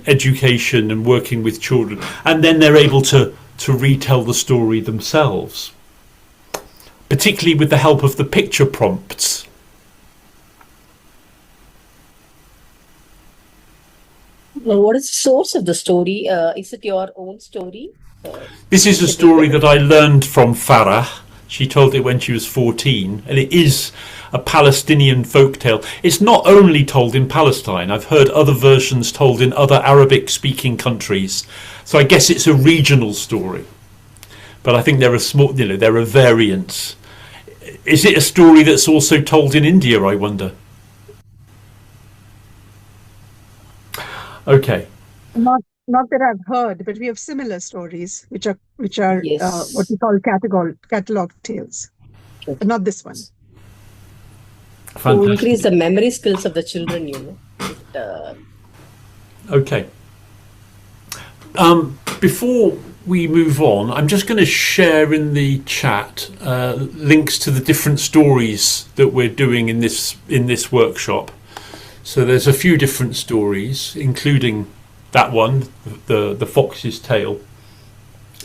education and working with children, and then they're able to retell the story themselves, particularly with the help of the picture prompts. Well, what is the source of the story? Is it your own story? This is a story that I learned from Farah. She told it when she was 14, and it is a Palestinian folktale. It's not only told in Palestine. I've heard other versions told in other Arabic-speaking countries. So I guess it's a regional story. But I think there are small, there are variants. Is it a story that's also told in India, I wonder? Okay. Not that I've heard, but we have similar stories, which are what Yes. we call catalog tales, but not this one. To increase the memory skills of the children, Okay. Before we move on, I'm just going to share in the chat links to the different stories that we're doing in this workshop. So there's a few different stories, including that one, the Fox's Tale,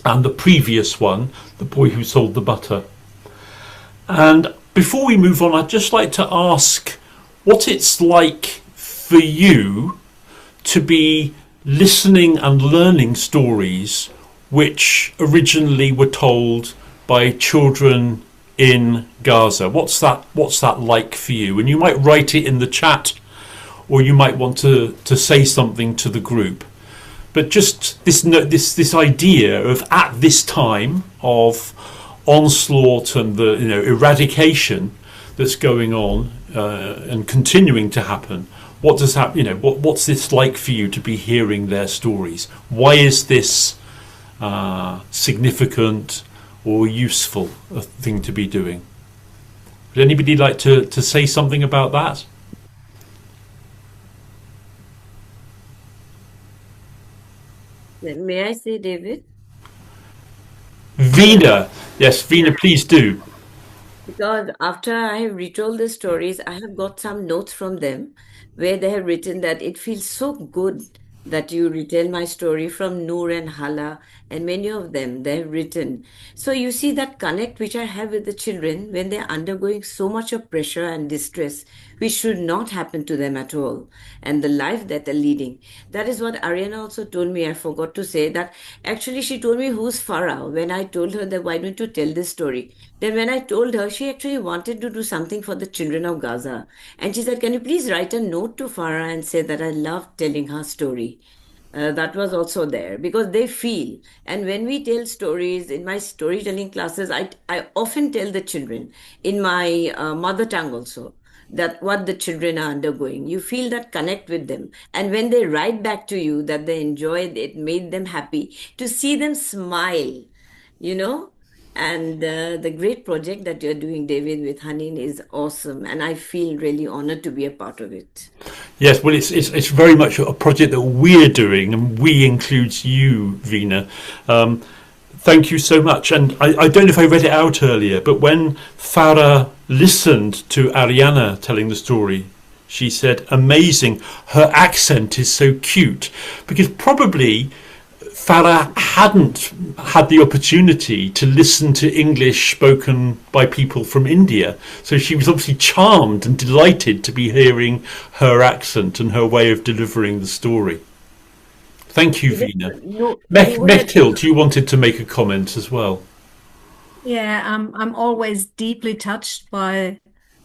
and the previous one, The Boy Who Sold the Butter. And before we move on, I'd just like to ask what it's like for you to be listening and learning stories which originally were told by children in Gaza. What's that like for you? And you might write it in the chat, or you might want to say something to the group. But just this idea of, at this time of onslaught and the eradication that's going on and continuing to happen, what does that what's this like for you to be hearing their stories? Why is this significant or useful a thing to be doing? Would anybody like to say something about that? May I say, David? Veena. Yes, Veena, please do. Because after I have retold the stories, I have got some notes from them where they have written that it feels so good that you retell my story, from Noor and Hala, and many of them they have written. So you see that connect which I have with the children when they're undergoing so much of pressure and distress, which should not happen to them at all, and the life that they're leading. That is what Ariana also told me. I forgot to say that actually she told me who's Farah when I told her that why don't you tell this story. Then when I told her, she actually wanted to do something for the children of Gaza. And she said, can you please write a note to Farah and say that I love telling her story. That was also there because they feel. And when we tell stories in my storytelling classes, I often tell the children in my mother tongue also that what the children are undergoing. You feel that connect with them. And when they write back to you that they enjoyed it, made them happy, to see them smile, and the great project that you're doing, David, with Hanin is awesome. And I feel really honored to be a part of it. Yes, well, it's very much a project that we're doing, and we includes you, Veena. Thank you so much. And I don't know if I read it out earlier, but when Farah listened to Ariana telling the story, she said, amazing, her accent is so cute. Because probably Farah hadn't had the opportunity to listen to English spoken by people from India. So she was obviously charmed and delighted to be hearing her accent and her way of delivering the story. Thank you, Veena. Mechthild, you wanted to make a comment as well. Yeah, I'm always deeply touched by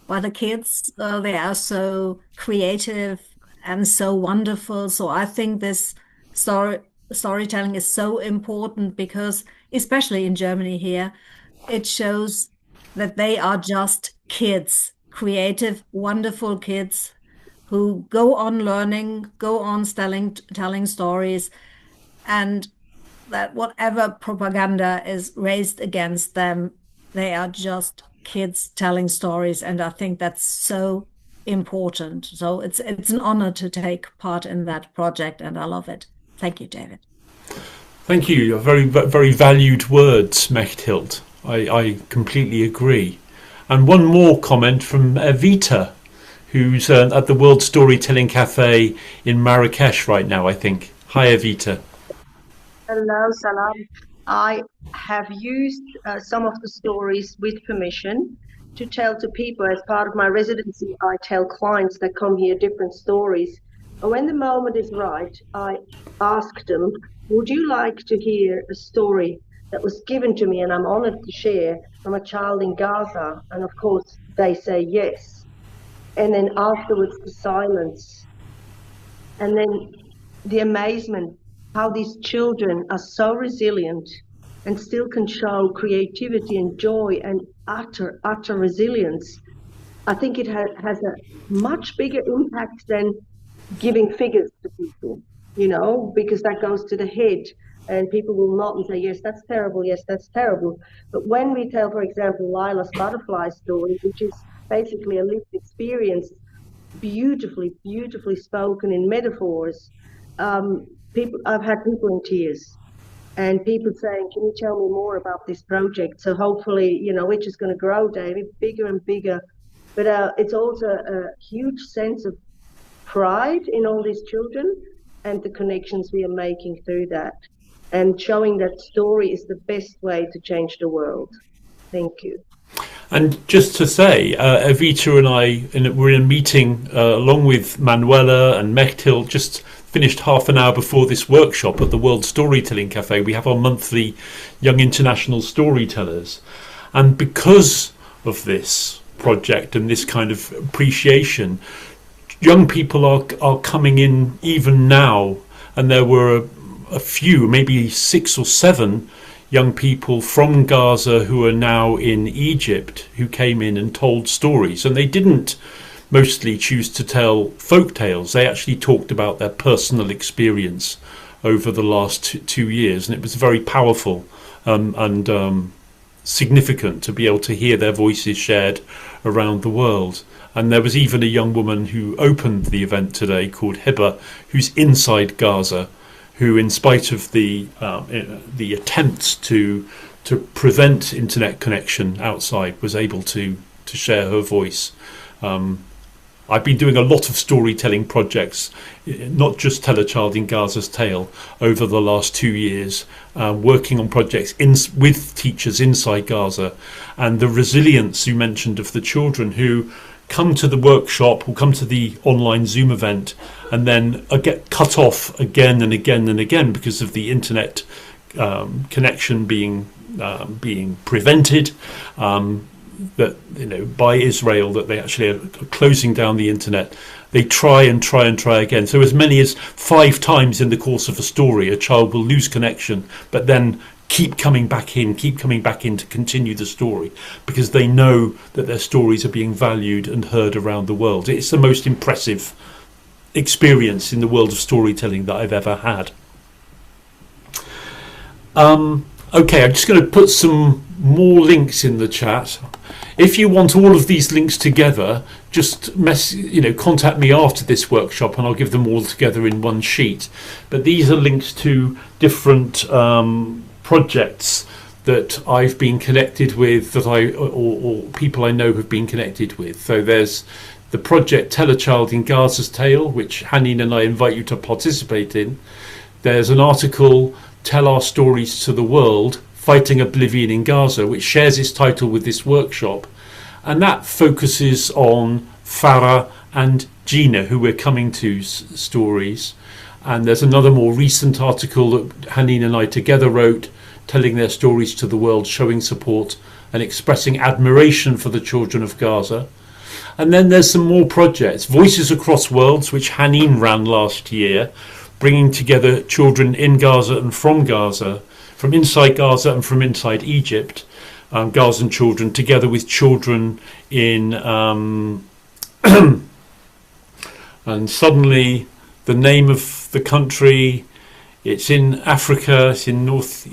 the kids. They are so creative and so wonderful. So I think this storytelling is so important because, especially in Germany here, it shows that they are just kids, creative, wonderful kids who go on learning, go on telling stories, and that whatever propaganda is raised against them, they are just kids telling stories. And I think that's so important. So it's an honor to take part in that project, and I love it. Thank you, David. Thank you. Your very, very valued words, Mechthild. I completely agree. And one more comment from Evita, who's at the World Storytelling Cafe in Marrakesh right now, I think. Hi, Evita. Hello, Salam. I have used some of the stories with permission to tell to people as part of my residency. I tell clients that come here different stories. And when the moment is right, I asked them, would you like to hear a story that was given to me and I'm honored to share from a child in Gaza? And of course, they say yes. And then afterwards, the silence. And then the amazement, how these children are so resilient and still can show creativity and joy and utter resilience. I think it has a much bigger impact than giving figures to people, you know, because that goes to the head and people will nod and say, yes, that's terrible, yes, that's terrible. But when we tell, for example, Lila's butterfly story, which is basically a lived experience, beautifully spoken in metaphors, I've had people in tears and people saying, can you tell me more about this project? So hopefully, you know, it's just going to grow, David, bigger and bigger. But it's also a huge sense of pride in all these children and the connections we are making through that, and showing that story is the best way to change the world. Thank you. And just to say, Evita and I were in a meeting along with Manuela and Mechthild, just finished half an hour before this workshop at the World Storytelling Cafe. We have our monthly Young International Storytellers. And because of this project and this kind of appreciation, young people are coming in even now. And there were a few, maybe 6 or 7 young people from Gaza who are now in Egypt who came in and told stories. And they didn't mostly choose to tell folk tales. They actually talked about their personal experience over the last 2 years. And it was very powerful and significant to be able to hear their voices shared around the world. And there was even a young woman who opened the event today called Hiba, who's inside Gaza, who, in spite of the attempts to prevent internet connection outside, was able to share her voice. I've been doing a lot of storytelling projects, not just Tell a Child in Gaza's Tale, over the last 2 years, working on projects with teachers inside Gaza, and the resilience you mentioned of the children who come to the workshop or come to the online Zoom event and then get cut off again and again and again because of the internet connection being prevented, that, you know, by Israel, that they actually are closing down the internet. They try and try and try again. So as many as 5 times in the course of a story, a child will lose connection, but then keep coming back in to continue the story, because they know that their stories are being valued and heard around the world. It's the most impressive experience in the world of storytelling that I've ever had. Okay, I'm just going to put some more links in the chat. If you want all of these links together, just contact me after this workshop and I'll give them all together in one sheet. But these are links to different projects that I've been connected with, that or people I know have been connected with. So there's the project Tell a Child in Gaza's Tale, which Hanin and I invite you to participate in. There's an article, Tell Our Stories to the World, Fighting Oblivion in Gaza, which shares its title with this workshop. And that focuses on Farah and Gina, who we're coming to stories. And there's another more recent article that Hanin and I together wrote, telling their stories to the world, showing support and expressing admiration for the children of Gaza. And then there's some more projects, Voices Across Worlds, which Hanin ran last year, bringing together children in Gaza and from Gaza, from inside Gaza and from inside Egypt, Gazan children, together with children in... and suddenly the name of the country, it's in Africa, it's in North...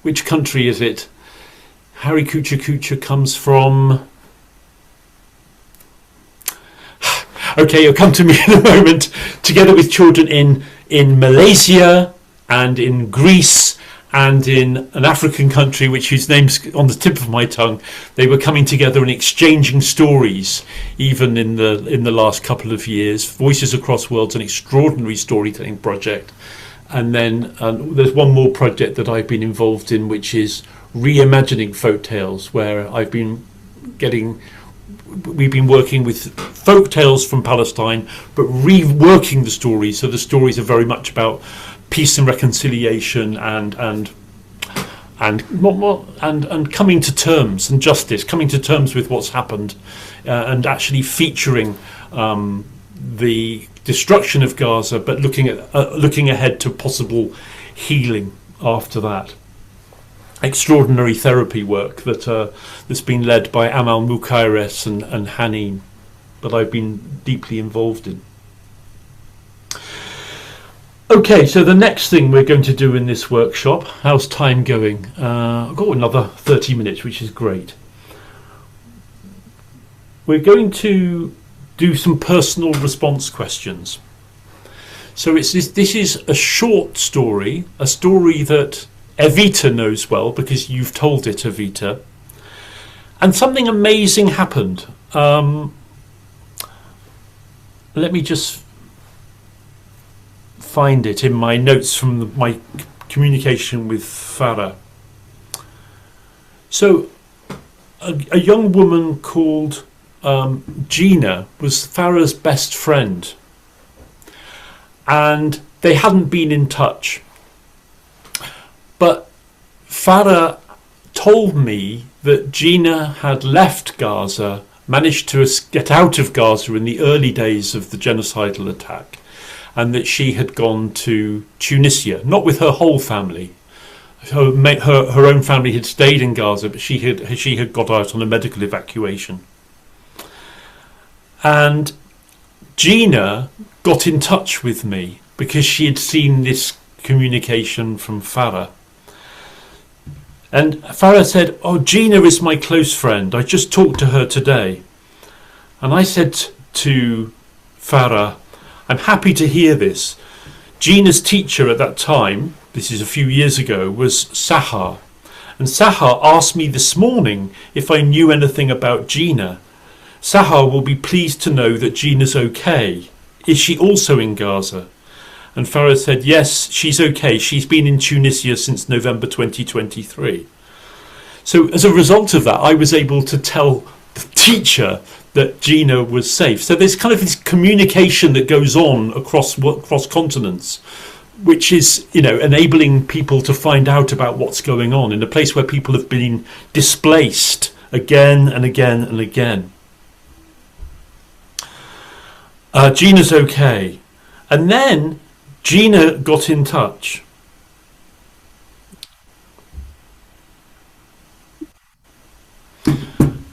which country is it? Harry Kucha Kucha comes from... Okay, you'll come to me in a moment. Together with children in Malaysia and in Greece and in an African country whose name's on the tip of my tongue, they were coming together and exchanging stories, even in the last couple of years. Voices Across Worlds, an extraordinary storytelling project. And then there's one more project that I've been involved in, which is reimagining folk tales, where I've been getting we've been working with folk tales from Palestine, but reworking the stories, so the stories are very much about peace and reconciliation and coming to terms and justice, coming to terms with what's happened, and actually featuring the destruction of Gaza, but looking ahead to possible healing after that. Extraordinary therapy work that's been led by Amal Mukaires and Hanin, that I've been deeply involved in. Okay, so the next thing we're going to do in this workshop, how's time going? I've got another 30 minutes, which is great. We're going to do some personal response questions. So this is a short story, a story that Evita knows well because you've told it, Evita. And something amazing happened. Let me just find it in my notes from my communication with Farah. So a young woman called Gina was Farah's best friend, and they hadn't been in touch. But Farah told me that Gina had left Gaza, managed to get out of Gaza in the early days of the genocidal attack, and that she had gone to Tunisia, not with her whole family. Her own family had stayed in Gaza, but she had got out on a medical evacuation. And Gina got in touch with me because she had seen this communication from Farah. And Farah said, "Oh, Gina is my close friend. I just talked to her today." And I said to Farah, "I'm happy to hear this. Gina's teacher at that time, this is a few years ago, was Sahar. And Sahar asked me this morning if I knew anything about Gina. Sahar will be pleased to know that Gina's okay. Is she also in Gaza?" And Farah said, "Yes, she's okay. She's been in Tunisia since November 2023. So as a result of that, I was able to tell the teacher that Gina was safe. So there's kind of this communication that goes on across continents, which is, enabling people to find out about what's going on in a place where people have been displaced again and again and again. Gina's okay. And then Gina got in touch.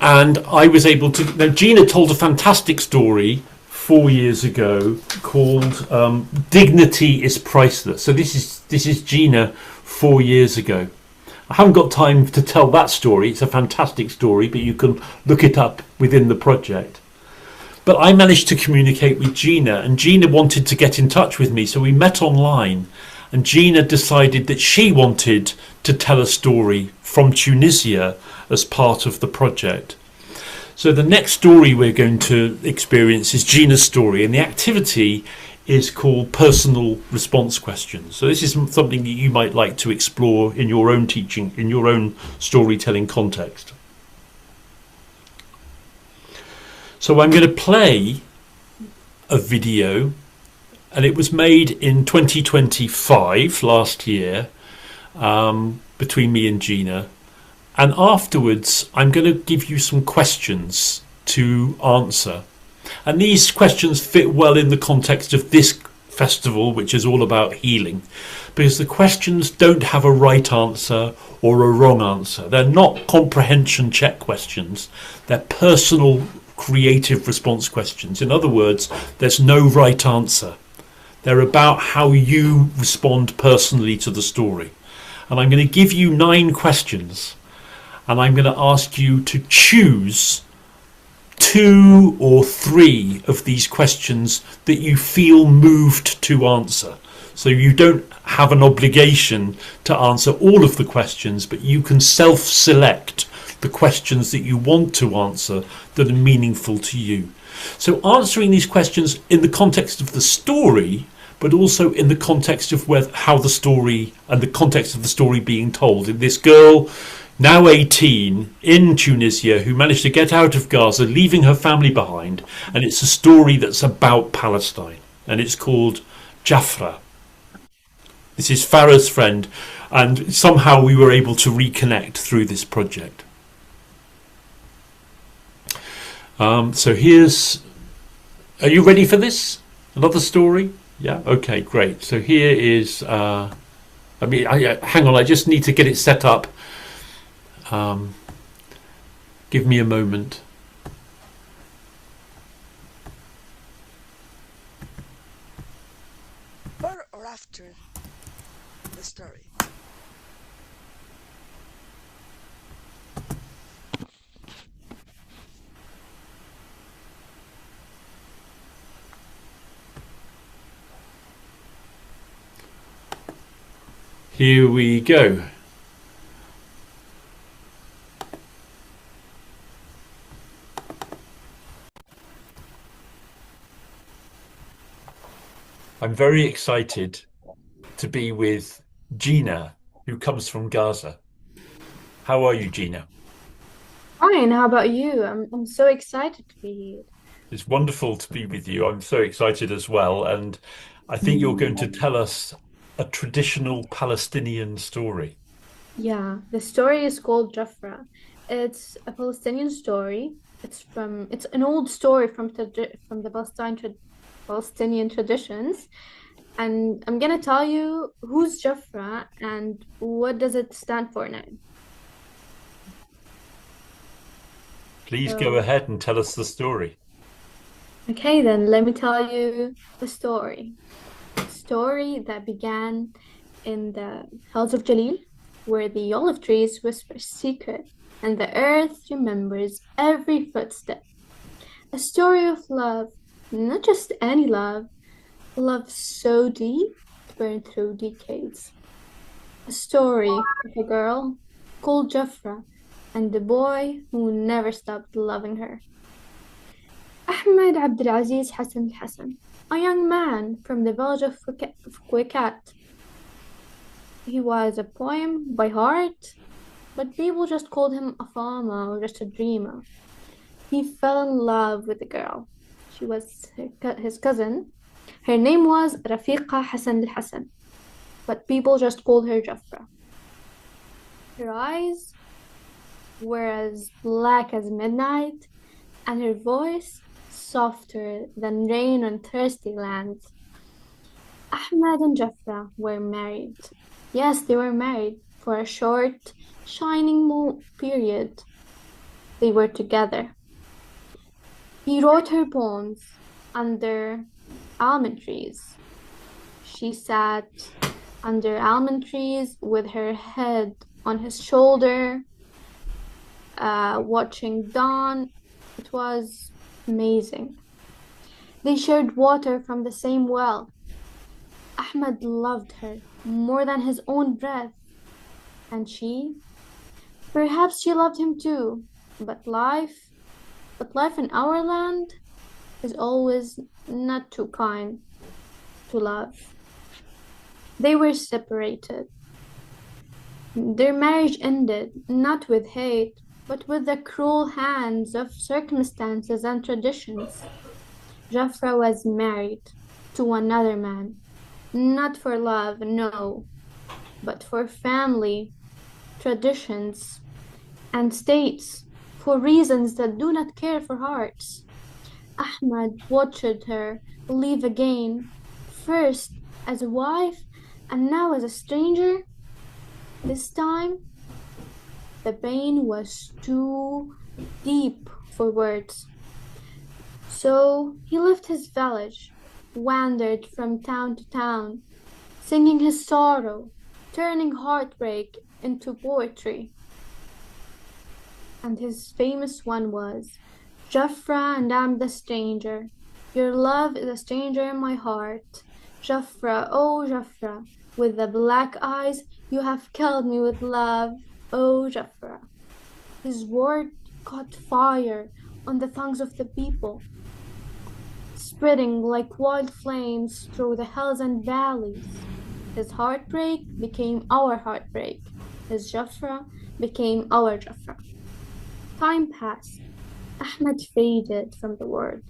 And I was able to... Now, Gina told a fantastic story 4 years ago called Dignity is Priceless. So this is Gina 4 years ago. I haven't got time to tell that story. It's a fantastic story, but you can look it up within the project. But I managed to communicate with Gina, and Gina wanted to get in touch with me. So we met online, and Gina decided that she wanted to tell a story from Tunisia as part of the project. So the next story we're going to experience is Gina's story, and the activity is called Personal Response Questions. So this is something that you might like to explore in your own teaching, in your own storytelling context. So I'm going to play a video, and it was made in 2025, last year, between me and Gina. And afterwards, I'm going to give you some questions to answer. And these questions fit well in the context of this festival, which is all about healing, because the questions don't have a right answer or a wrong answer. They're not comprehension check questions. They're personal, creative response questions. In other words, there's no right answer. They're about how you respond personally to the story. And I'm going to give you 9 questions, and I'm going to ask you to choose 2 or 3 of these questions that you feel moved to answer. So you don't have an obligation to answer all of the questions, but you can self-select the questions that you want to answer that are meaningful to you. So answering these questions in the context of the story, but also in the context of how the story and the context of the story being told. This girl now 18, in Tunisia, who managed to get out of Gaza, leaving her family behind. And it's a story that's about Palestine. And it's called Jafra. This is Farah's friend. And somehow we were able to reconnect through this project. So here's... Are you ready for this? Another story? Yeah? Okay, great. So here is... hang on, I just need to get it set up. Give me a moment. Before or after the story? Here we go. I'm very excited to be with Gina, who comes from Gaza. How are you, Gina? Fine, how about you? I'm so excited to be here. It's wonderful to be with you. I'm so excited as well. And I think you're going to tell us a traditional Palestinian story. Yeah, the story is called Jafra. It's a Palestinian story. It's an old story from the Palestinian traditions. And I'm gonna tell you who's Jafra and what does it stand for now. Please go ahead and tell us the story. Okay, then let me tell you the story. A story that began in the hills of Jalil, where the olive trees whisper secret and the earth remembers every footstep. A story of love, not just any love, love so deep it burned through decades. A story of a girl called Jafra and the boy who never stopped loving her. Ahmed Abdulaziz Hassan al-Hassan, a young man from the village of Kwikat. He was a poem by heart, but people just called him a farmer or just a dreamer. He fell in love with the girl. She was his cousin. Her name was Rafiqa Hassan al-Hassan, but people just called her Jafra. Her eyes were as black as midnight, and her voice softer than rain on thirsty lands. Ahmed and Jafra were married. Yes, they were married for a short, shining period. They were together. He wrote her poems under almond trees. She sat under almond trees with her head on his shoulder, watching dawn. It was amazing. They shared water from the same well. Ahmed loved her more than his own breath. And perhaps she loved him too. But life in our land is always not too kind to love. They were separated. Their marriage ended not with hate, but with the cruel hands of circumstances and traditions. Jafra was married to another man, not for love, no, but for family, traditions, and states, for reasons that do not care for hearts. Ahmed watched her leave again, first as a wife and now as a stranger. This time, the pain was too deep for words. So he left his village, wandered from town to town, singing his sorrow, turning heartbreak into poetry. And his famous one was, Jafra and I'm the stranger. Your love is a stranger in my heart. Jafra, oh Jafra, with the black eyes, you have killed me with love, oh Jafra. His word caught fire on the tongues of the people, spreading like wild flames through the hills and valleys. His heartbreak became our heartbreak. His Jafra became our Jafra. Time passed. Ahmed faded from the world,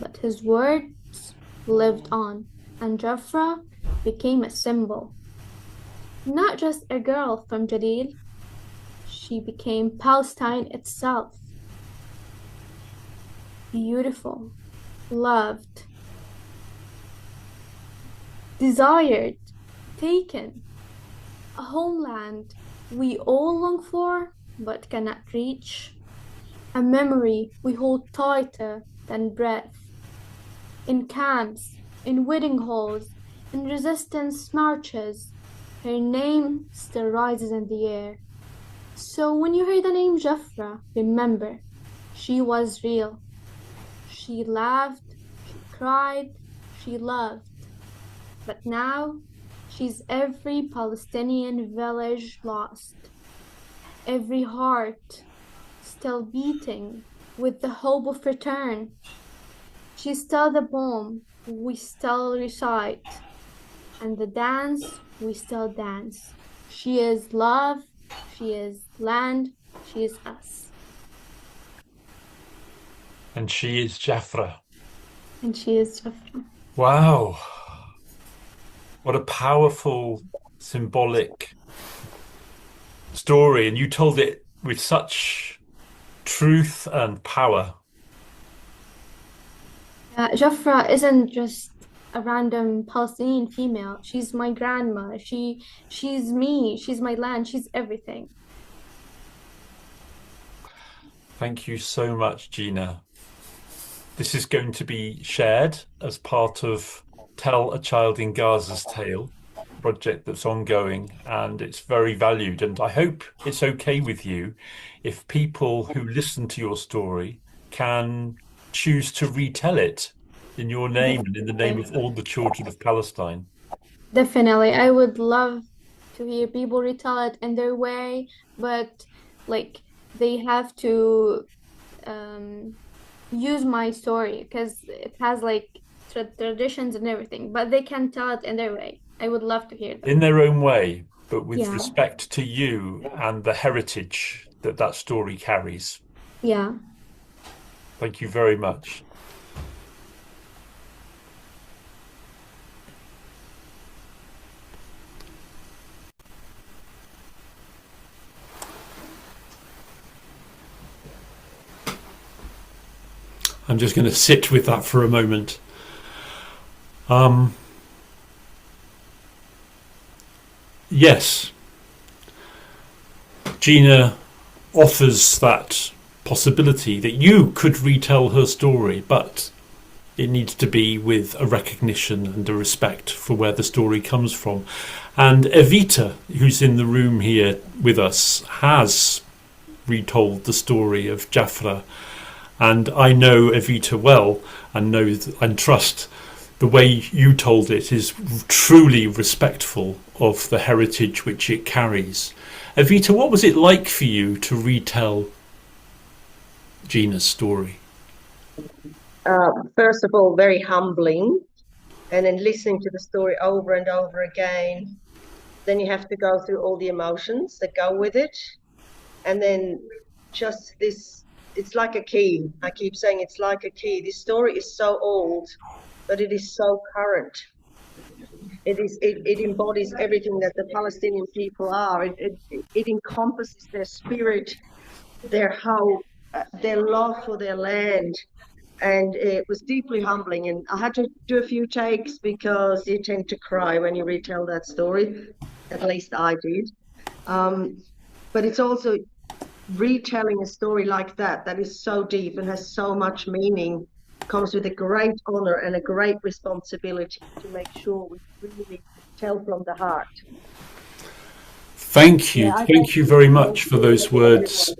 but his words lived on, and Jafra became a symbol. Not just a girl from Jalil, she became Palestine itself. Beautiful, loved, desired, taken. A homeland we all long for but cannot reach. A memory we hold tighter than breath. In camps, in wedding halls, in resistance marches, her name still rises in the air. So when you hear the name Jafra, remember, she was real. She laughed, she cried, she loved. But now, she's every Palestinian village lost. Every heart still beating with the hope of return. She's still the poem we still recite, and the dance we still dance. She is love, she is land, she is us. And she is Jafra. And she is Jafra. Wow. What a powerful, symbolic story. And you told it with such truth and power. Jafra isn't just a random Palestinian female. She's my grandma. She's me. She's my land. She's everything. Thank you so much, Gina. This is going to be shared as part of Tell a Child in Gaza's Tale project that's ongoing, and it's very valued. And I hope it's okay with you if people who listen to your story can choose to retell it in your name and in the name of all the children of Palestine. Definitely. I would love to hear people retell it in their way, but like they have to use my story because it has like traditions and everything, but they can tell it in their way. I would love to hear that. In their own way, but with Yeah. respect to you and the heritage that that story carries. Yeah. Thank you very much. I'm just going to sit with that for a moment. Yes, Gina offers that possibility that you could retell her story, but it needs to be with a recognition and a respect for where the story comes from. And Evita, who's in the room here with us, has retold the story of Jafra. And I know Evita well and know and trust the way you told it is truly respectful of the heritage which it carries. Evita, what was it like for you to retell Gina's story? First of all, very humbling. And then listening to the story over and over again. Then you have to go through all the emotions that go with it. And then just this, it's like a key. I keep saying it's like a key. This story is so old, but it is so current. It embodies everything that the Palestinian people are. It encompasses their spirit, their love for their land. And it was deeply humbling. And I had to do a few takes because you tend to cry when you retell that story. At least I did. But it's also retelling a story like that is so deep and has so much meaning, comes with a great honor and a great responsibility to make sure we really tell from the heart. Thank you. Thank you very much for those words.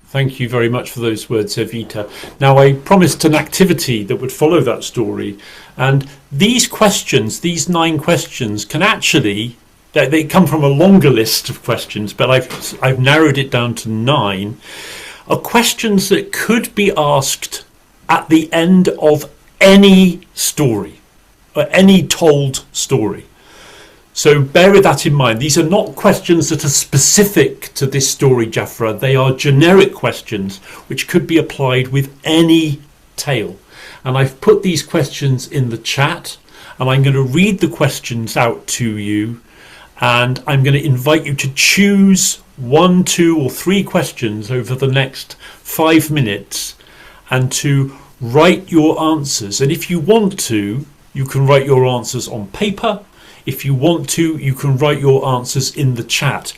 Thank you very much for those words, Evita. Now, I promised an activity that would follow that story. And these questions, these 9 questions, can actually, they come from a longer list of questions, but I've narrowed it down to 9, are questions that could be asked at the end of any story, or any told story. So bear with that in mind. These are not questions that are specific to this story, Jafra. They are generic questions which could be applied with any tale. And I've put these questions in the chat, and I'm going to read the questions out to you, and I'm going to invite you to choose 1, 2 or 3 questions over the next 5 minutes and to write your answers. And if you want to, you can write your answers on paper. If you want to, you can write your answers in the chat.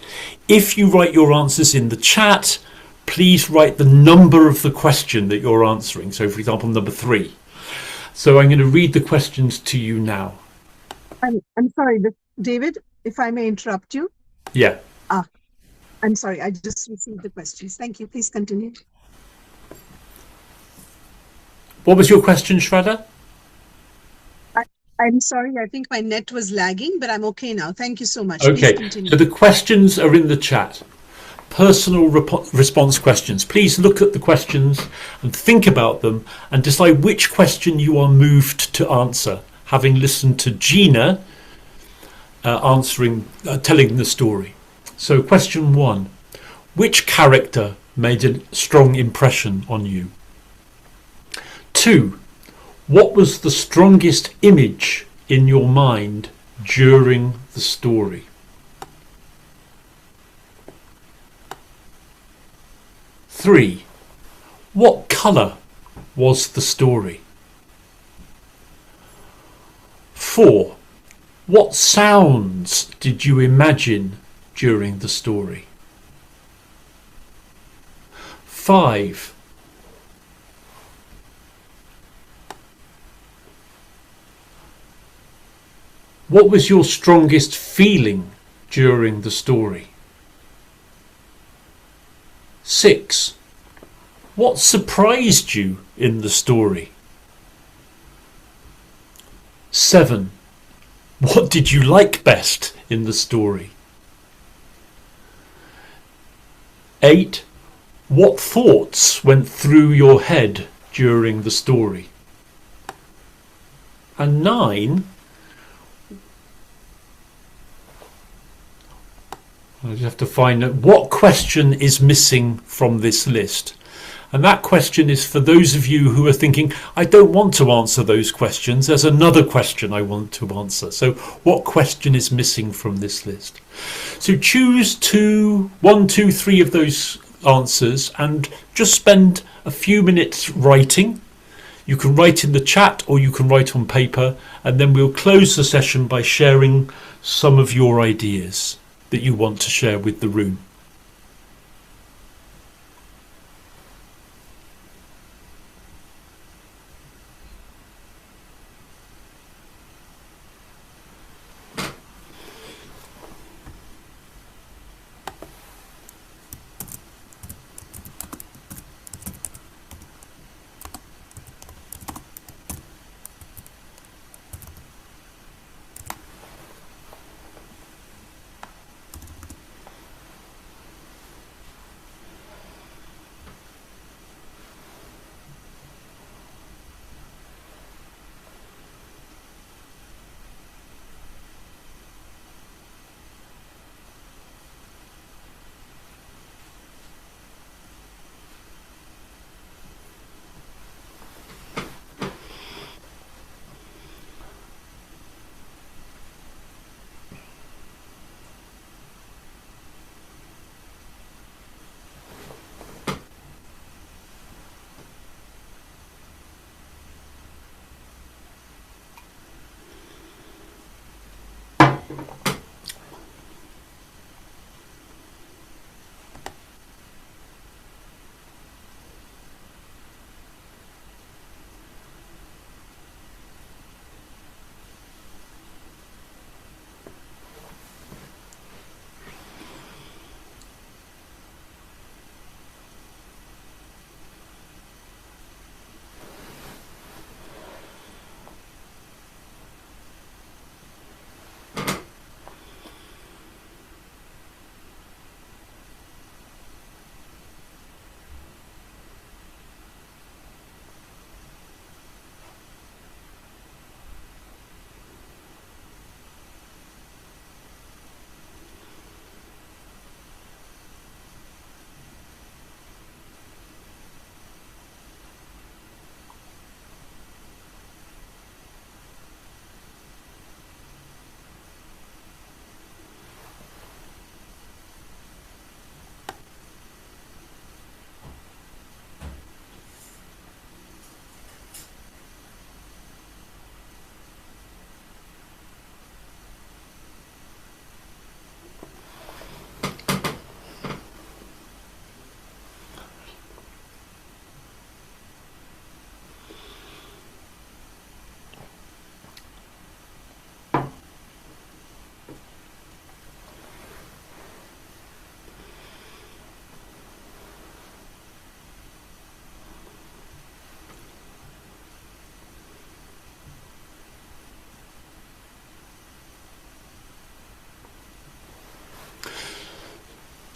If you write your answers in the chat, please write the number of the question that you're answering. So, for example, number 3. So I'm going to read the questions to you now. I'm sorry, David, if I may interrupt you. Yeah. I'm sorry, I just received the questions. Thank you. Please continue. What was your question, Shraddha? I'm sorry, I think my net was lagging, but I'm okay now. Thank you so much. Okay, Please continue. so the questions are in the chat. Personal response questions. Please look at the questions and think about them and decide which question you are moved to answer, having listened to Gina telling the story. So question 1, which character made a strong impression on you? 2, what was the strongest image in your mind during the story? 3, what colour was the story? 4, what sounds did you imagine during the story? 5, what was your strongest feeling during the story? 6, what surprised you in the story? 7, what did you like best in the story? 8, what thoughts went through your head during the story? And 9, I just have to find out what question is missing from this list. And that question is for those of you who are thinking, I don't want to answer those questions. There's another question I want to answer. So what question is missing from this list? So choose 1, 2, 3 of those answers and just spend a few minutes writing. You can write in the chat or you can write on paper, and then we'll close the session by sharing some of your ideas that you want to share with the room.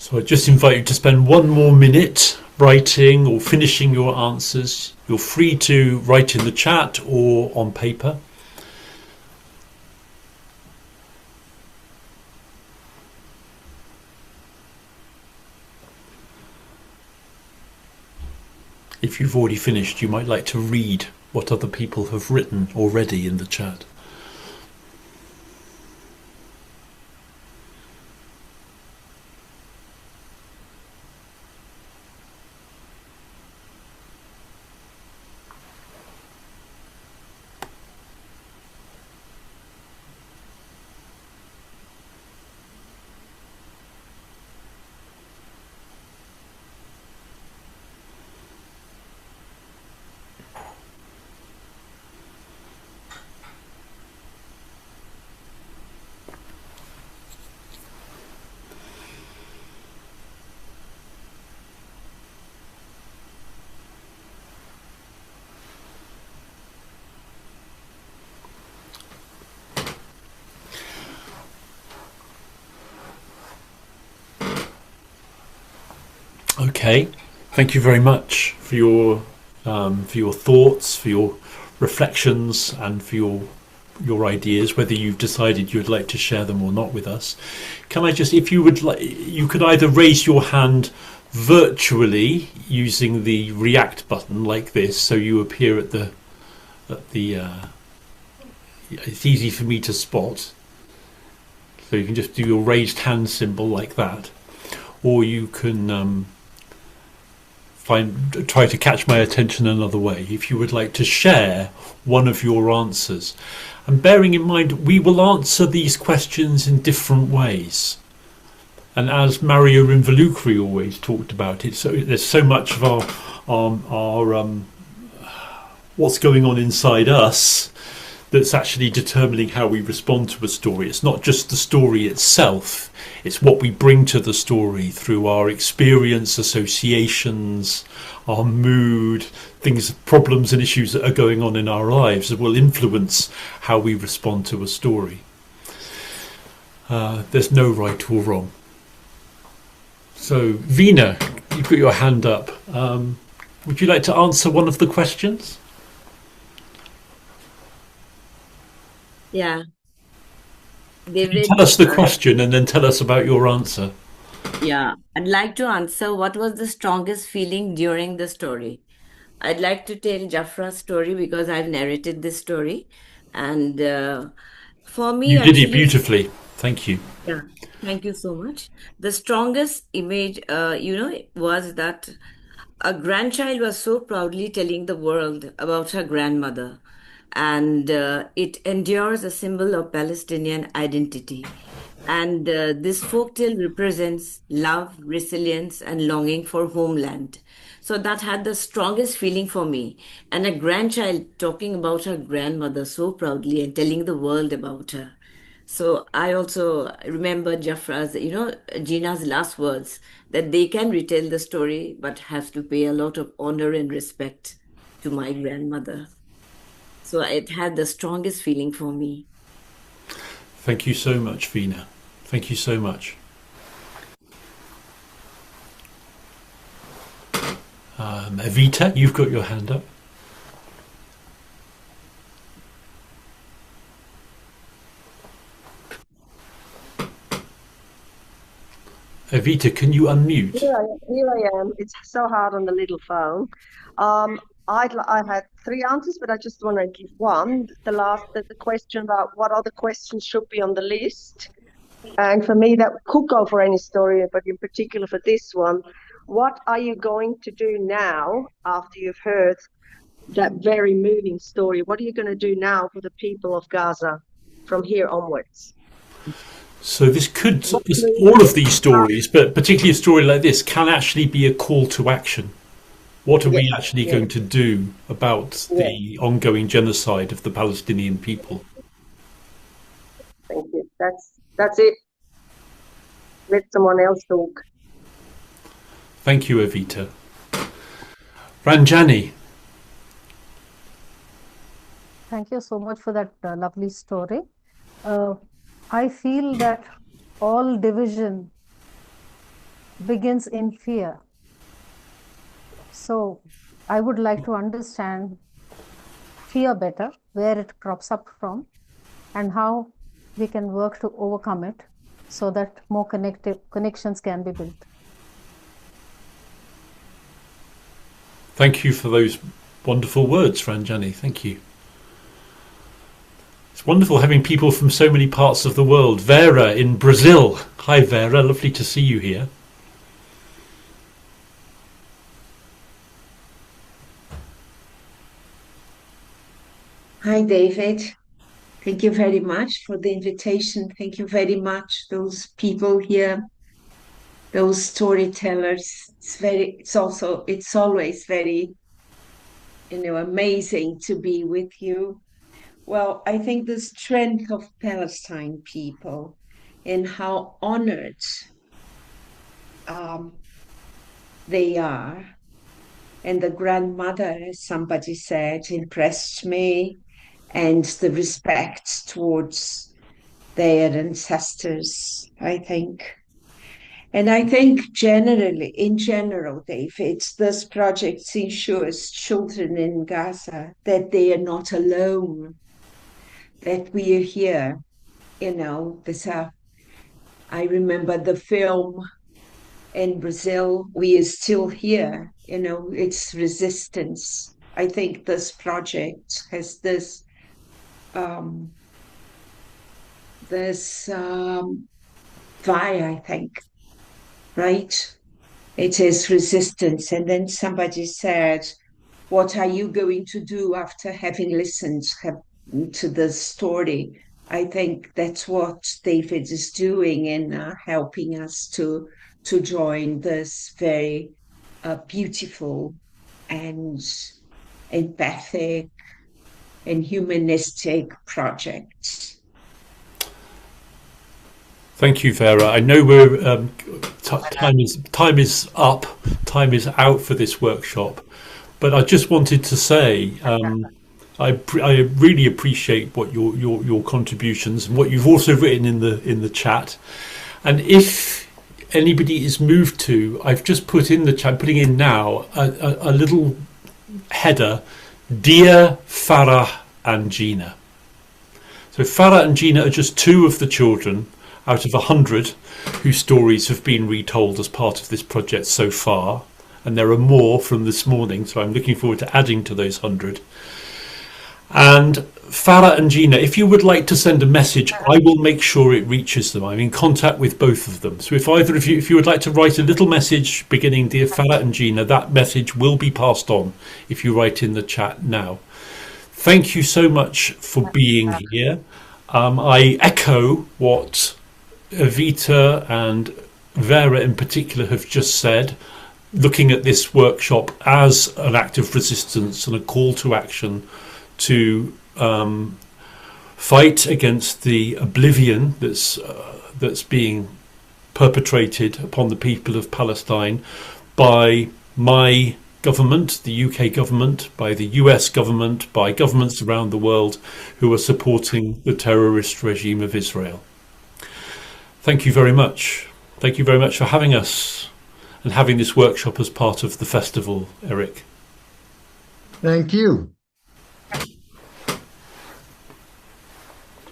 So I just invite you to spend 1 more minute writing or finishing your answers. You're free to write in the chat or on paper. If you've already finished, you might like to read what other people have written already in the chat. Okay, thank you very much for your thoughts, for your reflections, and for your ideas. Whether you've decided you'd like to share them or not with us, can I just, if you would like, you could either raise your hand virtually using the react button like this, so you appear at the it's easy for me to spot. So you can just do your raised hand symbol like that, or you can try to catch my attention another way if you would like to share one of your answers. And bearing in mind, we will answer these questions in different ways. And as Mario Involucri always talked about it, so there's so much of our what's going on inside us that's actually determining how we respond to a story. It's not just the story itself, it's what we bring to the story through our experience, associations, our mood, things, problems and issues that are going on in our lives that will influence how we respond to a story. There's no right or wrong. So, Vina, you've got your hand up. Would you like to answer one of the questions? Yeah. Can you David, tell us the question and then tell us about your answer? yeah, I'd like to answer what was the strongest feeling during the story. I'd like to tell Jafra's story because I've narrated this story. And for me, You did it actually, beautifully. Thank you. yeah, thank you so much. The strongest image, was that a grandchild was so proudly telling the world about her grandmother, and it endures a symbol of Palestinian identity. And this folktale represents love, resilience, and longing for homeland. So that had the strongest feeling for me. And a grandchild talking about her grandmother so proudly and telling the world about her. So I also remember Jafra's, Gina's last words, that they can retell the story, but have to pay a lot of honor and respect to my grandmother. So it had the strongest feeling for me. Thank you so much, Vina. Thank you so much. Evita, you've got your hand up. Evita, can you unmute? Here I am. It's so hard on the little phone. I had three answers, but I just want to give one. The question about what other questions should be on the list. And for me, that could go for any story, but in particular for this one, what are you going to do now after you've heard that very moving story? What are you going to do now for the people of Gaza from here onwards? So this could, all of these stories, but particularly a story like this, can actually be a call to action. What are we actually going to do about the ongoing genocide of the Palestinian people? Thank you. That's it. Let someone else talk. Thank you, Evita. Ranjani. Thank you so much for that lovely story. I feel that all division begins in fear. So I would like to understand fear better, where it crops up from, and how we can work to overcome it so that more connections can be built. Thank you for those wonderful words, Ranjani. Thank you. It's wonderful having people from so many parts of the world. Vera in Brazil. Hi, Vera. Lovely to see you here. Hi, David. Thank you very much for the invitation. Thank you very much, those people here, those storytellers. It's always very, amazing to be with you. Well, I think the strength of Palestine people and how honored they are. And the grandmother, as somebody said, impressed me, and the respect towards their ancestors, I think. And I think in general, David, this project ensures children in Gaza that they are not alone, that we are here. I remember the film in Brazil, we are still here. It's resistance. I think this project has this I think, right? It is resistance. And then somebody said, what are you going to do after having listened to the story? I think that's what David is doing in helping us to join this very beautiful and empathic and humanistic project. Thank you, Vera. I know we're time is up, time is out for this workshop, but I just wanted to say I really appreciate what your contributions and what you've also written in the chat. And if anybody is moved to, I've just put in the chat, putting in now a little header, Dear Farah and Gina. So Farah and Gina are just two of the children out of 100 whose stories have been retold as part of this project so far. And there are more from this morning, so I'm looking forward to adding to those 100. And Farah and Gina, if you would like to send a message, I will make sure it reaches them. I'm in contact with both of them. So if either of you, if you would like to write a little message beginning, Dear Farah and Gina, that message will be passed on if you write in the chat now. Thank you so much for being here. I echo what Evita and Vera in particular have just said, looking at this workshop as an act of resistance and a call to action to fight against the oblivion that's being perpetrated upon the people of Palestine by my government, the UK government, by the US government, by governments around the world who are supporting the terrorist regime of Israel. Thank you very much. Thank you very much for having us and having this workshop as part of the festival, Eric. Thank you.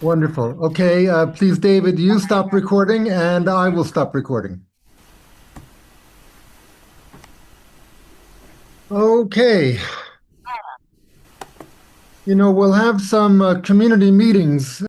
Wonderful. Okay, please, David, you stop recording and I will stop recording. Okay. We'll have some community meetings